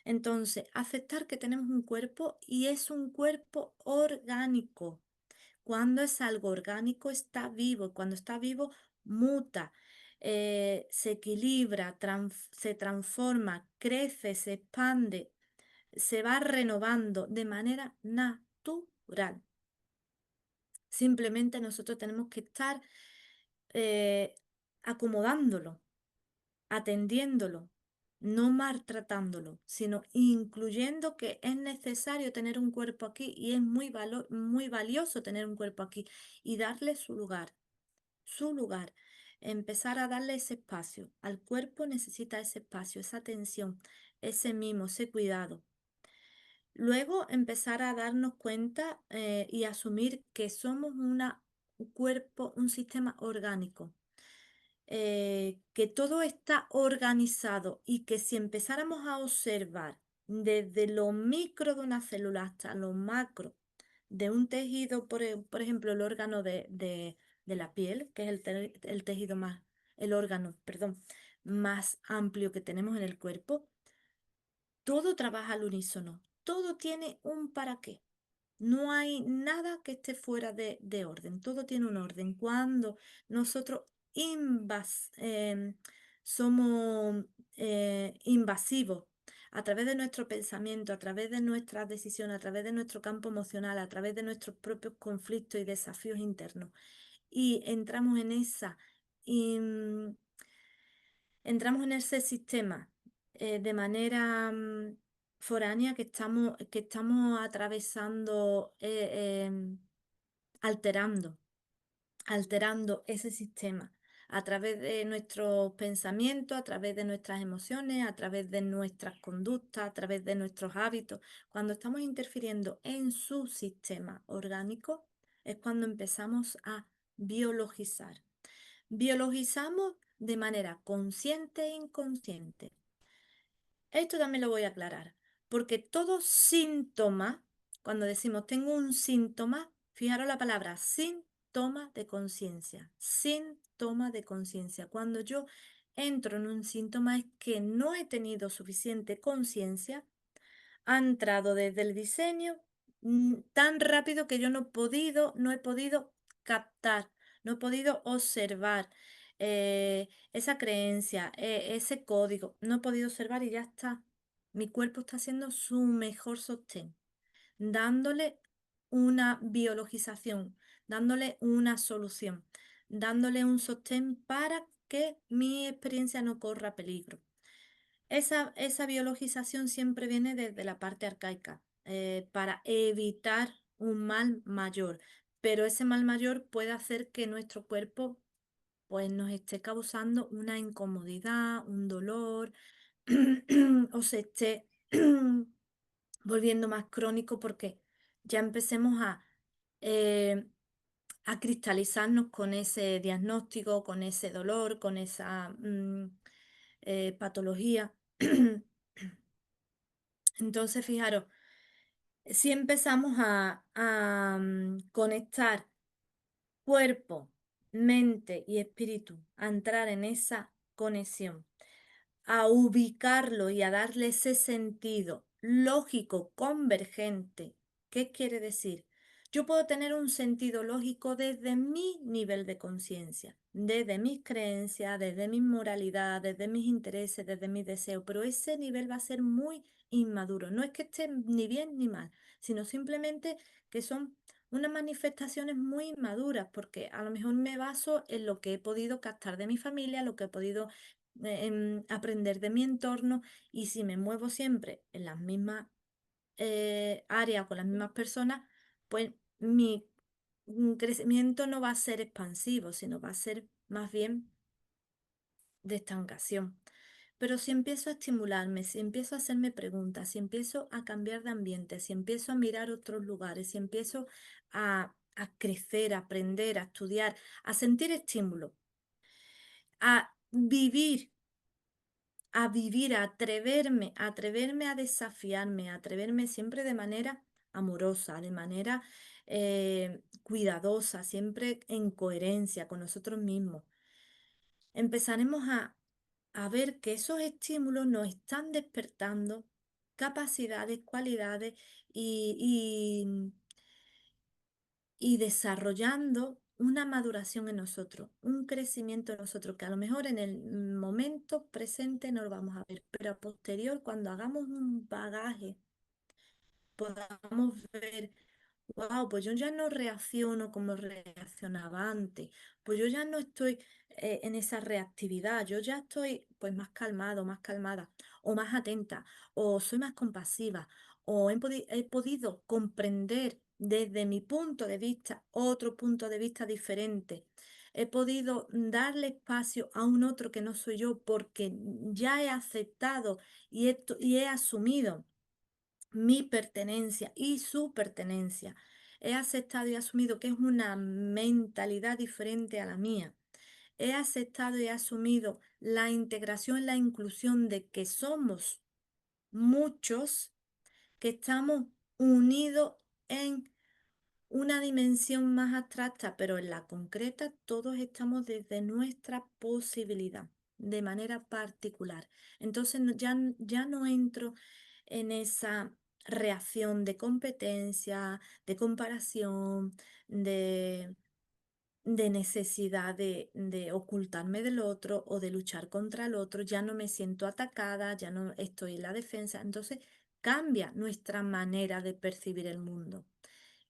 Entonces, aceptar que tenemos un cuerpo y es un cuerpo orgánico. Cuando es algo orgánico está vivo, cuando está vivo muta. se equilibra, se transforma, crece, se expande, se va renovando de manera natural. Simplemente nosotros tenemos que estar eh, acomodándolo, atendiéndolo, no maltratándolo, sino incluyendo que es necesario tener un cuerpo aquí y es muy valioso tener un cuerpo aquí y darle su lugar, su lugar. Empezar a darle ese espacio. Al cuerpo necesita ese espacio, esa atención, ese mimo, ese cuidado. Luego empezar a darnos cuenta y asumir que somos un cuerpo, un sistema orgánico, que todo está organizado y que si empezáramos a observar desde lo micro de una célula hasta lo macro de un tejido, por ejemplo, el órgano de la piel, que es el tejido más, el órgano, perdón, más amplio que tenemos en el cuerpo, todo trabaja al unísono, todo tiene un para qué. No hay nada que esté fuera de orden, todo tiene un orden. Cuando nosotros somos invasivos a través de nuestro pensamiento, a través de nuestras decisiones, a través de nuestro campo emocional, a través de nuestros propios conflictos y desafíos internos, y in- entramos en ese sistema de manera foránea que estamos atravesando, alterando, alterando ese sistema a través de nuestros pensamientos, a través de nuestras emociones, a través de nuestras conductas, a través de nuestros hábitos. Cuando estamos interfiriendo en su sistema orgánico, es cuando empezamos a biologizar. Biologizamos de manera consciente e inconsciente. Esto también lo voy a aclarar, porque todo síntoma, cuando decimos tengo un síntoma, fijaros la palabra síntoma de conciencia, síntoma de conciencia. Cuando yo entro en un síntoma es que no he tenido suficiente conciencia, ha entrado desde el diseño tan rápido que yo no he podido captar, no he podido observar esa creencia, ese código, no he podido observar y ya está. Mi cuerpo está haciendo su mejor sostén, dándole una biologización, dándole una solución, dándole un sostén para que mi experiencia no corra peligro. Esa biologización siempre viene desde la parte arcaica, para evitar un mal mayor, pero ese mal mayor puede hacer que nuestro cuerpo pues, nos esté causando una incomodidad, un dolor, o se esté volviendo más crónico porque ya empecemos eh, a cristalizarnos con ese diagnóstico, con ese dolor, con esa patología. Entonces, fijaros, si empezamos a conectar cuerpo, mente y espíritu, a entrar en esa conexión, a ubicarlo y a darle ese sentido lógico, convergente. ¿Qué quiere decir? Yo puedo tener un sentido lógico desde mi nivel de conciencia, desde mis creencias, desde mi moralidad, desde mis intereses, desde mis deseos, pero ese nivel va a ser muy inmaduro. No es que esté ni bien ni mal, sino simplemente que son unas manifestaciones muy inmaduras, porque a lo mejor me baso en lo que he podido captar de mi familia, lo que he podido aprender de mi entorno, y si me muevo siempre en las mismas áreas con las mismas personas, pues mi crecimiento no va a ser expansivo, sino va a ser más bien de estancación. Pero si empiezo a estimularme, si empiezo a hacerme preguntas, si empiezo a cambiar de ambiente, si empiezo a mirar otros lugares, si empiezo a crecer, a aprender, a estudiar, a sentir estímulo, a vivir a atreverme a desafiarme, a atreverme siempre de manera amorosa, de manera cuidadosa, siempre en coherencia con nosotros mismos. Empezaremos a ver que esos estímulos nos están despertando capacidades, cualidades y, y desarrollando una maduración en nosotros, un crecimiento en nosotros, que a lo mejor en el momento presente no lo vamos a ver, pero a posterior, cuando hagamos un bagaje, podamos ver, wow, pues yo ya no reacciono como reaccionaba antes, pues yo ya no estoy en esa reactividad, yo ya estoy pues más calmado, más calmada, o más atenta, o soy más compasiva, o he podido comprender desde mi punto de vista otro punto de vista diferente. He podido darle espacio a un otro que no soy yo porque ya he aceptado y he asumido mi pertenencia y su pertenencia. He aceptado y asumido que es una mentalidad diferente a la mía. He aceptado y asumido la integración, la inclusión de que somos muchos, que estamos unidos en una dimensión más abstracta, pero en la concreta todos estamos desde nuestra posibilidad, de manera particular. Entonces ya no entro en esa reacción de competencia, de comparación, de, de necesidad de ocultarme del otro o de luchar contra el otro. Ya no me siento atacada, ya no estoy en la defensa. Entonces cambia nuestra manera de percibir el mundo.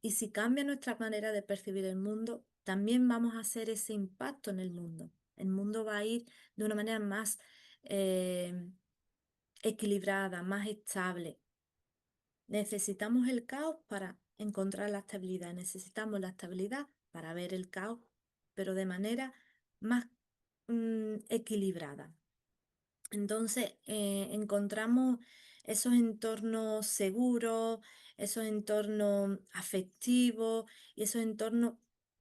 Y si cambia nuestra manera de percibir el mundo, también vamos a hacer ese impacto en el mundo. El mundo va a ir de una manera más eh, equilibrada, más estable. Necesitamos el caos para encontrar la estabilidad. Necesitamos la estabilidad para ver el caos, pero de manera más equilibrada. Entonces, encontramos esos entornos seguros, esos entornos afectivos y esos entornos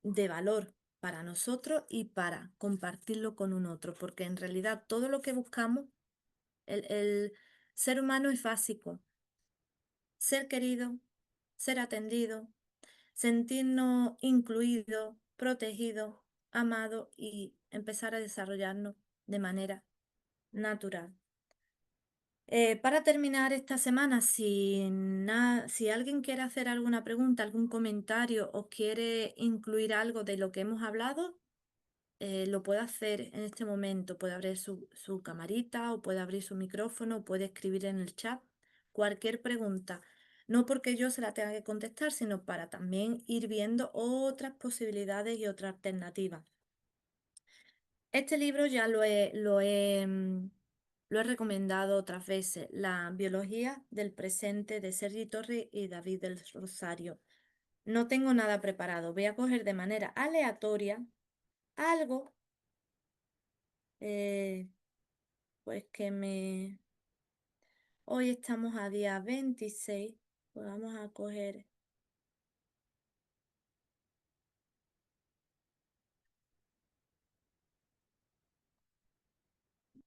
de valor para nosotros y para compartirlo con un otro, porque en realidad todo lo que buscamos, el ser humano es básico, ser querido, ser atendido, sentirnos incluidos, protegidos, amados y empezar a desarrollarnos de manera natural. Para terminar esta semana, si alguien quiere hacer alguna pregunta, algún comentario o quiere incluir algo de lo que hemos hablado, lo puede hacer en este momento. Puede abrir su camarita o puede abrir su micrófono o puede escribir en el chat cualquier pregunta. No porque yo se la tenga que contestar, sino para también ir viendo otras posibilidades y otras alternativas. Este libro ya lo he recomendado otras veces, La biología del presente de Sergi Torres y David del Rosario. No tengo nada preparado, voy a coger de manera aleatoria algo, eh, pues que me... Hoy estamos a día 26, pues vamos a coger...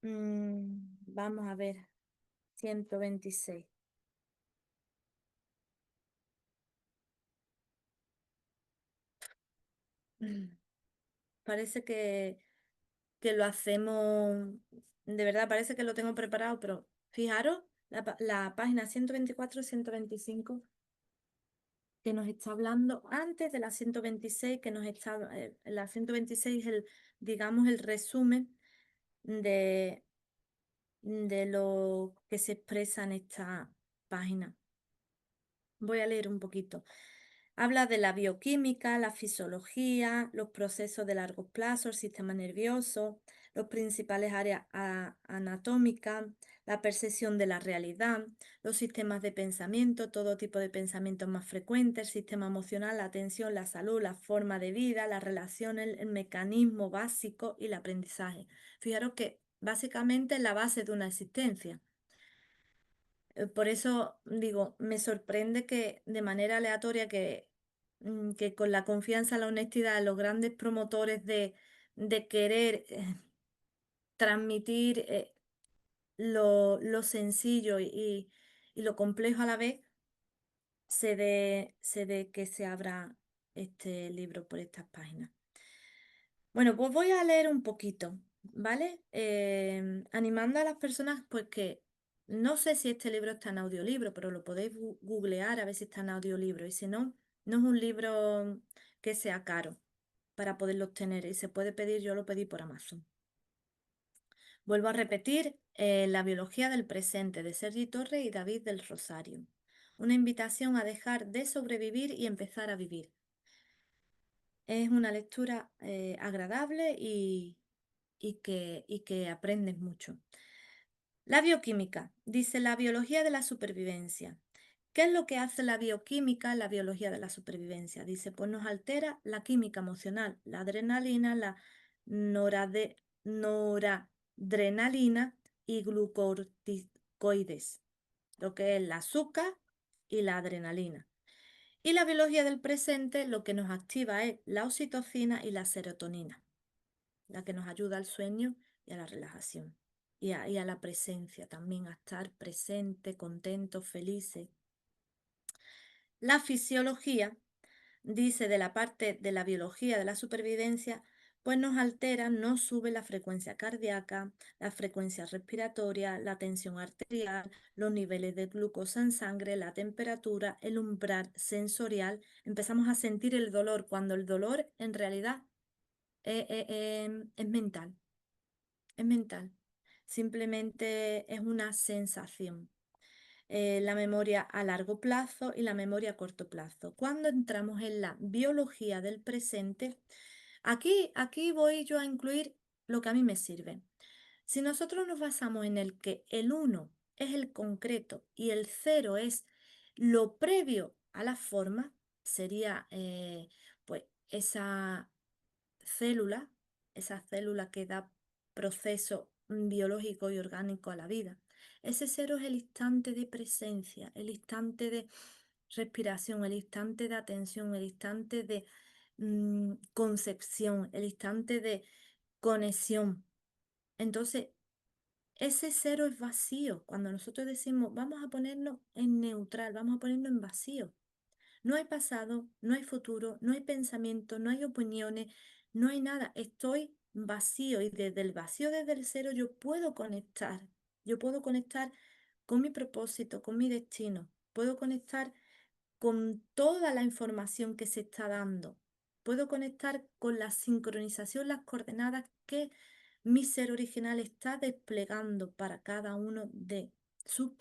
vamos a ver, 126. Mm, Parece que lo hacemos, de verdad, parece que lo tengo preparado, pero fijaros la página 124 y 125 que nos está hablando antes de la 126, que nos está, la 126 es digamos, el resumen de, de lo que se expresa en esta página. Voy a leer un poquito. Habla de la bioquímica, la fisiología, los procesos de largo plazo, el sistema nervioso, los principales áreas anatómicas, la percepción de la realidad, los sistemas de pensamiento, todo tipo de pensamientos más frecuentes, el sistema emocional, la atención, la salud, la forma de vida, las relaciones, el mecanismo básico y el aprendizaje. Fijaros que básicamente es la base de una existencia. Por eso digo, me sorprende que de manera aleatoria que con la confianza, la honestidad, los grandes promotores de querer transmitir lo sencillo y lo complejo a la vez, se dé que se abra este libro por estas páginas. Bueno, pues voy a leer un poquito, ¿vale? Animando a las personas, pues que no sé si este libro está en audiolibro, pero lo podéis googlear a ver si está en audiolibro. Y si no, no es un libro que sea caro para poderlos tener y se puede pedir, yo lo pedí por Amazon. Vuelvo a repetir, La biología del presente de Sergi Torres y David del Rosario. Una invitación a dejar de sobrevivir y empezar a vivir. Es una lectura agradable y que aprendes mucho. La bioquímica, dice la biología de la supervivencia. ¿Qué es lo que hace la bioquímica en la biología de la supervivencia? Dice, pues nos altera la química emocional, la adrenalina, la noradrenalina y glucocorticoides, lo que es el azúcar y la adrenalina. Y la biología del presente lo que nos activa es la oxitocina y la serotonina, la que nos ayuda al sueño y a la relajación. Y a la presencia también, a estar presente, contentos, felices. La fisiología dice de la parte de la biología de la supervivencia, pues nos altera, nos sube la frecuencia cardíaca, la frecuencia respiratoria, la tensión arterial, los niveles de glucosa en sangre, la temperatura, el umbral sensorial. Empezamos a sentir el dolor cuando el dolor en realidad es mental, es mental. Simplemente es una sensación. La memoria a largo plazo y la memoria a corto plazo. Cuando entramos en la biología del presente, aquí voy yo a incluir lo que a mí me sirve. Si nosotros nos basamos en el que el uno es el concreto y el cero es lo previo a la forma, sería pues célula, esa célula que da proceso biológico y orgánico a la vida. Ese cero es el instante de presencia, el instante de respiración, el instante de atención, el instante de concepción, el instante de conexión. Entonces, ese cero es vacío. Cuando nosotros decimos, vamos a ponerlo en neutral, vamos a ponerlo en vacío. No hay pasado, no hay futuro, no hay pensamiento, no hay opiniones, no hay nada. Estoy vacío y desde el vacío, desde el cero, yo puedo conectar. Yo puedo conectar con mi propósito, con mi destino. Puedo conectar con toda la información que se está dando. Puedo conectar con la sincronización, las coordenadas que mi ser original está desplegando para cada uno de sus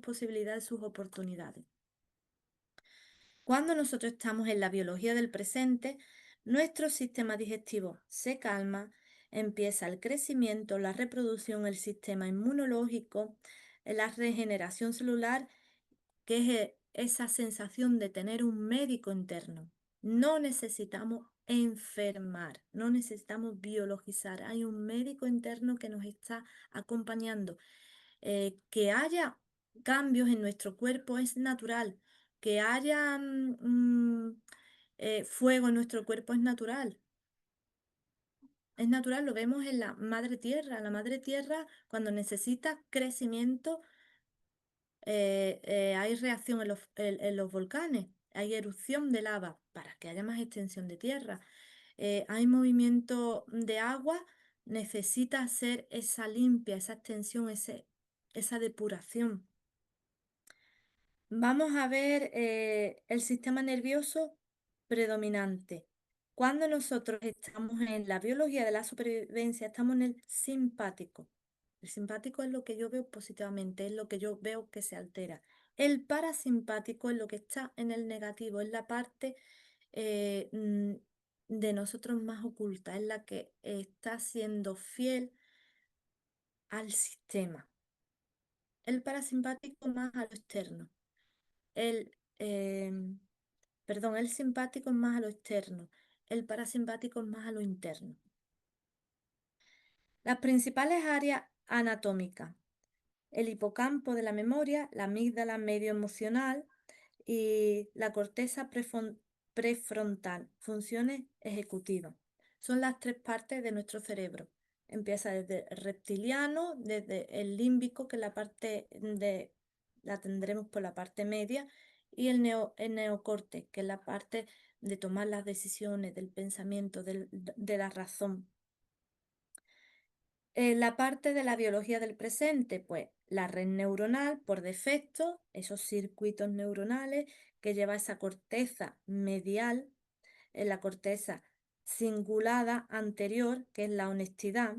posibilidades, sus oportunidades. Cuando nosotros estamos en la biología del presente, nuestro sistema digestivo se calma, empieza el crecimiento, la reproducción, el sistema inmunológico, la regeneración celular, que es esa sensación de tener un médico interno. No necesitamos enfermar, no necesitamos biologizar. Hay un médico interno que nos está acompañando. Que haya cambios en nuestro cuerpo es natural. Que haya fuego en nuestro cuerpo es natural. Es natural, lo vemos en la madre tierra. La madre tierra, cuando necesita crecimiento, hay reacción en los volcanes, hay erupción de lava para que haya más extensión de tierra. Hay movimiento de agua, necesita hacer esa limpia, esa extensión, esa depuración. Vamos a ver el sistema nervioso predominante. Cuando nosotros estamos en la biología de la supervivencia, estamos en el simpático. El simpático es lo que yo veo positivamente, es lo que yo veo que se altera. El parasimpático es lo que está en el negativo, es la parte de nosotros más oculta, es la que está siendo fiel al sistema. El parasimpático más a lo externo. El, em, el simpático es más a lo externo, el parasimpático es más a lo interno. Las principales áreas anatómicas: el hipocampo de la memoria, la amígdala medio emocional y la corteza prefrontal, funciones ejecutivas. Son las tres partes de nuestro cerebro. Empieza desde el reptiliano, desde el límbico, que es la parte la tendremos por la parte media, y el neocorte, que es la parte de tomar las decisiones, del pensamiento, de la razón. La parte de la biología del presente, pues la red neuronal por defecto, esos circuitos neuronales que lleva esa corteza medial, en la corteza cingulada anterior, que es la honestidad,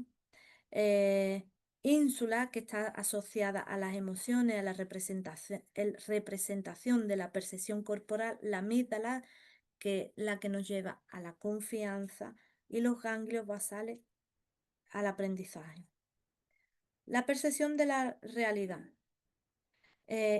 eh, ínsula, que está asociada a las emociones, a la representación de la percepción corporal, la amígdala, que la que nos lleva a la confianza, y los ganglios basales al aprendizaje. La percepción de la realidad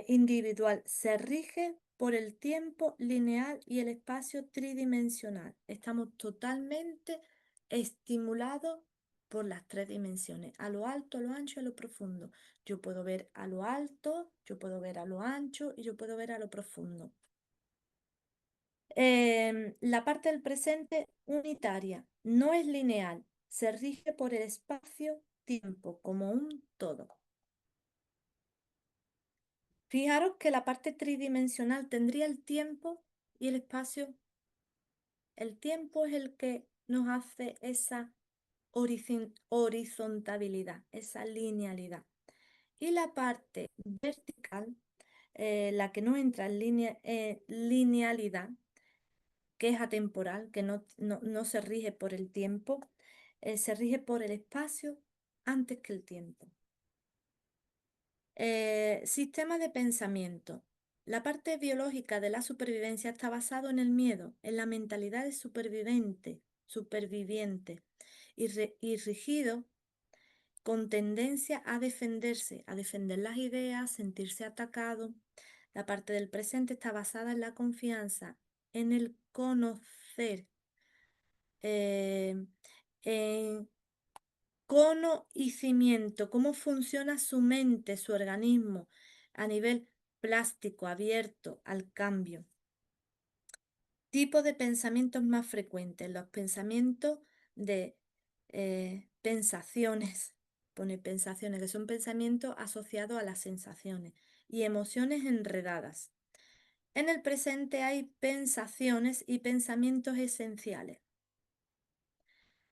individual se rige por el tiempo lineal y el espacio tridimensional. Estamos totalmente estimulados por las tres dimensiones, a lo alto, a lo ancho y a lo profundo. Yo puedo ver a lo alto, yo puedo ver a lo ancho y yo puedo ver a lo profundo. La parte del presente unitaria no es lineal, se rige por el espacio-tiempo como un todo. Fijaros que la parte tridimensional tendría el tiempo y el espacio. El tiempo es el que nos hace esa horizontabilidad, esa linealidad. Y la parte vertical, la que no entra en linealidad, que es atemporal, que no se rige por el tiempo, se rige por el espacio antes que el tiempo. Sistema de pensamiento. La parte biológica de la supervivencia está basado en el miedo, en la mentalidad de superviviente y rígido con tendencia a defenderse, a defender las ideas, sentirse atacado. La parte del presente está basada en la confianza, en el conocer, eh, en conocimiento, cómo funciona su mente, su organismo a nivel plástico, abierto al cambio. Tipo de pensamientos más frecuentes, los pensamientos de pensaciones, pone pensaciones, que son pensamientos asociados a las sensaciones y emociones enredadas. En el presente hay pensaciones y pensamientos esenciales.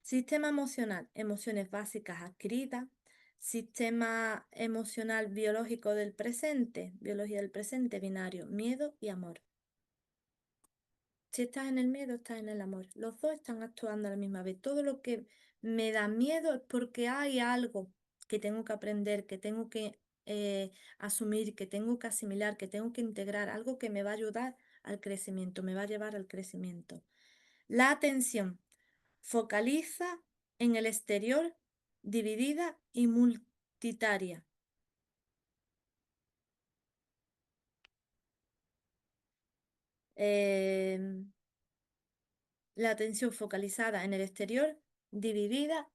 Sistema emocional, emociones básicas adquiridas. Sistema emocional biológico del presente, biología del presente, binario, miedo y amor. Si estás en el miedo, estás en el amor. Los dos están actuando a la misma vez. Todo lo que me da miedo es porque hay algo que tengo que aprender, que tengo que asumir, que tengo que asimilar, que tengo que integrar, algo que me va a ayudar al crecimiento, me va a llevar al crecimiento. La atención focaliza en el exterior, dividida y multitaria. Em, la atención focalizada en el exterior, dividida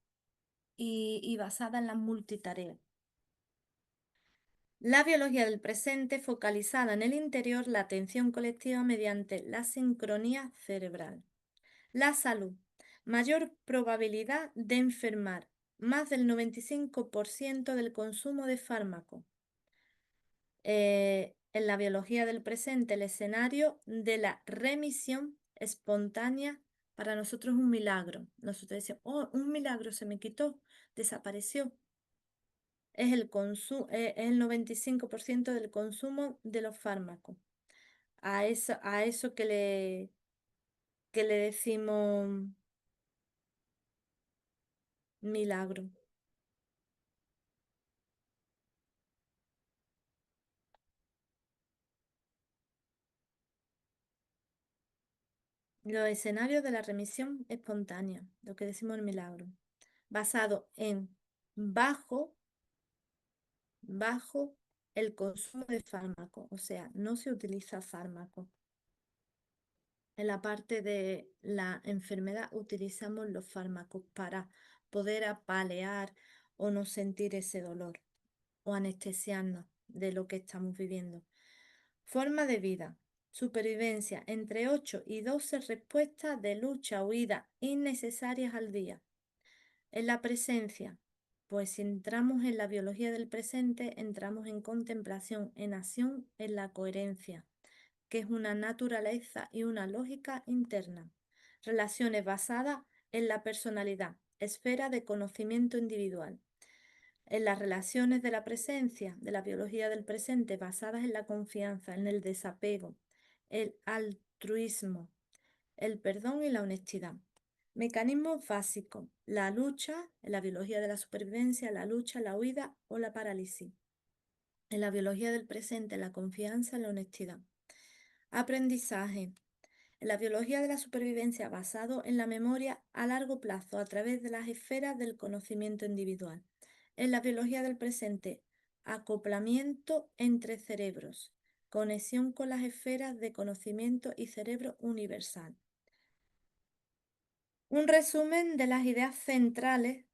y basada en la multitarea. La biología del presente focalizada en el interior, la atención colectiva mediante la sincronía cerebral. La salud. Mayor probabilidad de enfermar. Más del 95% del consumo de fármacos. En la biología del presente, el escenario de la remisión espontánea para nosotros es un milagro. Nosotros decimos, oh, un milagro se me quitó, desapareció. Es es el 95% del consumo de los fármacos. A eso que le decimos milagro. Los escenarios de la remisión espontánea, lo que decimos el milagro, basado en bajo bajo el consumo de fármaco, o sea, no se utiliza fármaco. En la parte de la enfermedad utilizamos los fármacos para poder apalear o no sentir ese dolor o anestesiarnos de lo que estamos viviendo. Forma de vida. Supervivencia entre 8 y 12 respuestas de lucha, huida innecesarias al día. En la presencia, pues si entramos en la biología del presente, entramos en contemplación, en acción, en la coherencia, que es una naturaleza y una lógica interna. Relaciones basadas en la personalidad, esfera de conocimiento individual. En las relaciones de la presencia, de la biología del presente, basadas en la confianza, en el desapego, el altruismo, el perdón y la honestidad. Mecanismos básicos. La lucha, en la biología de la supervivencia, la lucha, la huida o la parálisis. En la biología del presente, la confianza, la honestidad. Aprendizaje. En la biología de la supervivencia basado en la memoria a largo plazo a través de las esferas del conocimiento individual. En la biología del presente, acoplamiento entre cerebros, conexión con las esferas de conocimiento y cerebro universal. Un resumen de las ideas centrales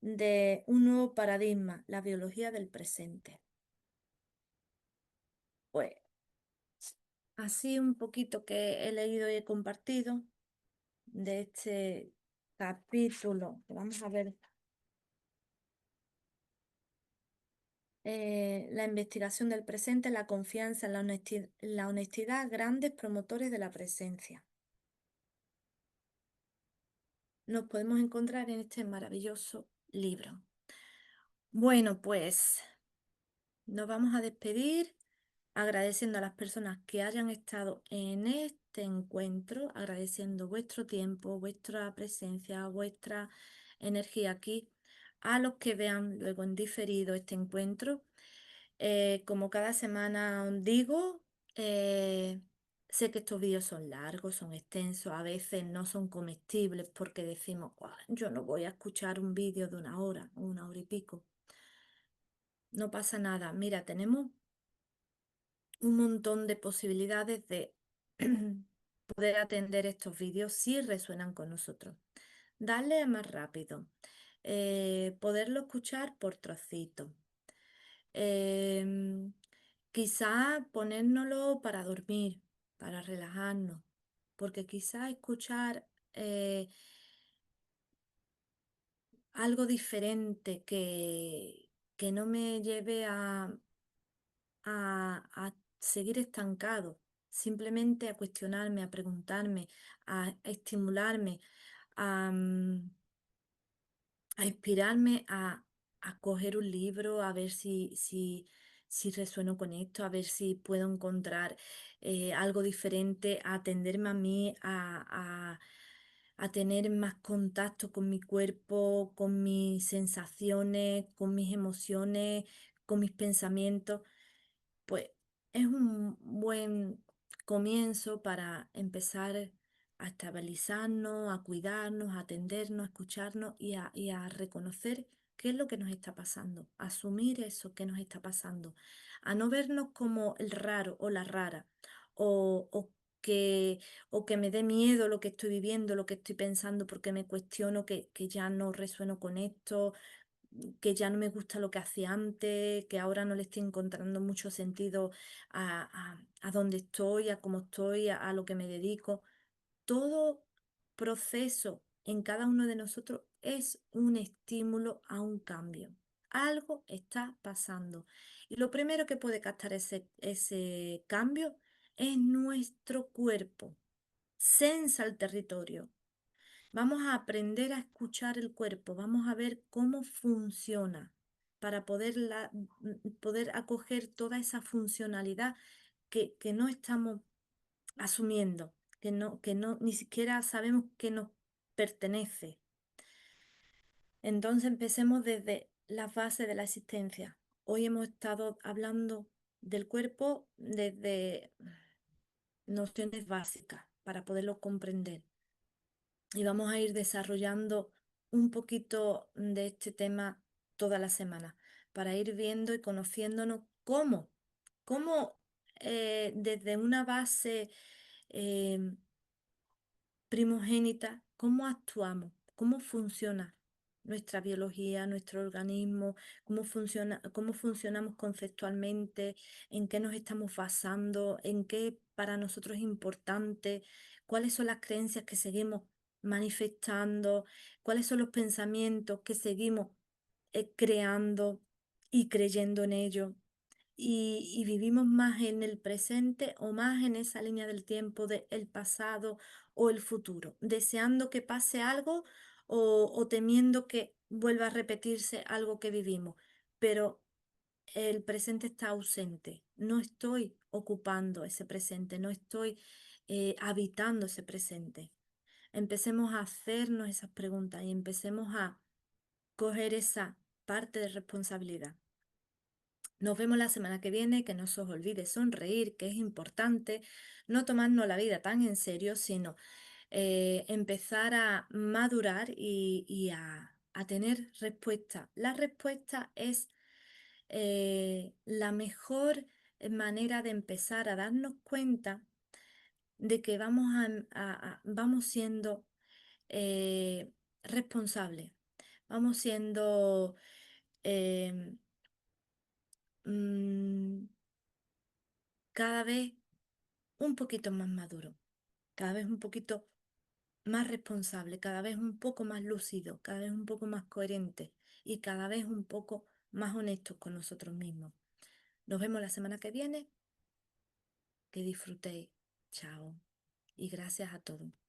de un nuevo paradigma, la biología del presente. Pues así un poquito que he leído y he compartido de este capítulo. Vamos a ver. La investigación del presente, la confianza, la honestidad, grandes promotores de la presencia. Nos podemos encontrar en este maravilloso libro. Bueno, pues nos vamos a despedir agradeciendo a las personas que hayan estado en este encuentro, agradeciendo vuestro tiempo, vuestra presencia, vuestra energía aquí, a los que vean luego en diferido este encuentro. Como cada semana os digo, eh, sé que estos vídeos son largos, son extensos, a veces no son comestibles porque decimos: "Guau, yo no voy a escuchar un vídeo de 1 hora, 1 hora y pico". No pasa nada. Mira, tenemos un montón de posibilidades de poder atender estos vídeos si resuenan con nosotros. Darle a más rápido, poderlo escuchar por trocitos. Em, Quizá ponérnoslo para dormir, para relajarnos, porque quizá escuchar algo diferente que no me lleve a seguir estancado, simplemente a cuestionarme, a preguntarme, a estimularme, a, a inspirarme a coger un libro, a ver si resueno con esto, a ver si puedo encontrar algo diferente, a atenderme a mí, a tener más contacto con mi cuerpo, con mis sensaciones, con mis emociones, con mis pensamientos. Pues es un buen comienzo para empezar a estabilizarnos, a cuidarnos, a atendernos, a escucharnos y a reconocer qué es lo que nos está pasando, a asumir eso que nos está pasando, a no vernos como el raro o la rara, o que, o que me dé miedo lo que estoy viviendo, lo que estoy pensando, porque me cuestiono que ya no resueno con esto, que ya no me gusta lo que hacía antes, que ahora no le estoy encontrando mucho sentido a dónde estoy, a cómo estoy, a lo que me dedico. Todo proceso en cada uno de nosotros es un estímulo a un cambio. Algo está pasando. Y lo primero que puede captar ese cambio es nuestro cuerpo. Sensa el territorio. Vamos a aprender a escuchar el cuerpo, vamos a ver cómo funciona para poder acoger toda esa funcionalidad que no estamos asumiendo, que no ni siquiera sabemos que nos pertenece. Entonces empecemos desde las bases de la existencia. Hoy hemos estado hablando del cuerpo desde nociones básicas para poderlo comprender. Y vamos a ir desarrollando un poquito de este tema toda la semana para ir viendo y conociéndonos cómo desde una base eh, primogénita, cómo actuamos, cómo funciona nuestra biología, nuestro organismo, cómo funcionamos conceptualmente, en qué nos estamos basando, en qué para nosotros es importante, cuáles son las creencias que seguimos manifestando, cuáles son los pensamientos que seguimos creando y creyendo en ellos y vivimos más en el presente o más en esa línea del tiempo del pasado o el futuro, deseando que pase algo o temiendo que vuelva a repetirse algo que vivimos. Pero el presente está ausente, no estoy ocupando ese presente, no estoy habitando ese presente. empecemos a hacernos esas preguntas y empecemos a coger esa parte de responsabilidad. Nos vemos la semana que viene, que no se os olvide sonreír, que es importante, no tomarnos la vida tan en serio, sino empezar a madurar y a tener respuesta. La respuesta es la mejor manera de empezar a darnos cuenta de que vamos siendo responsables, vamos siendo em, mm, cada vez un poquito más maduros, cada vez un poquito más responsable, cada vez un poco más lúcido, cada vez un poco más coherente y cada vez un poco más honestos con nosotros mismos. Nos vemos la semana que viene. Que disfrutéis. Chao. Y gracias a todos.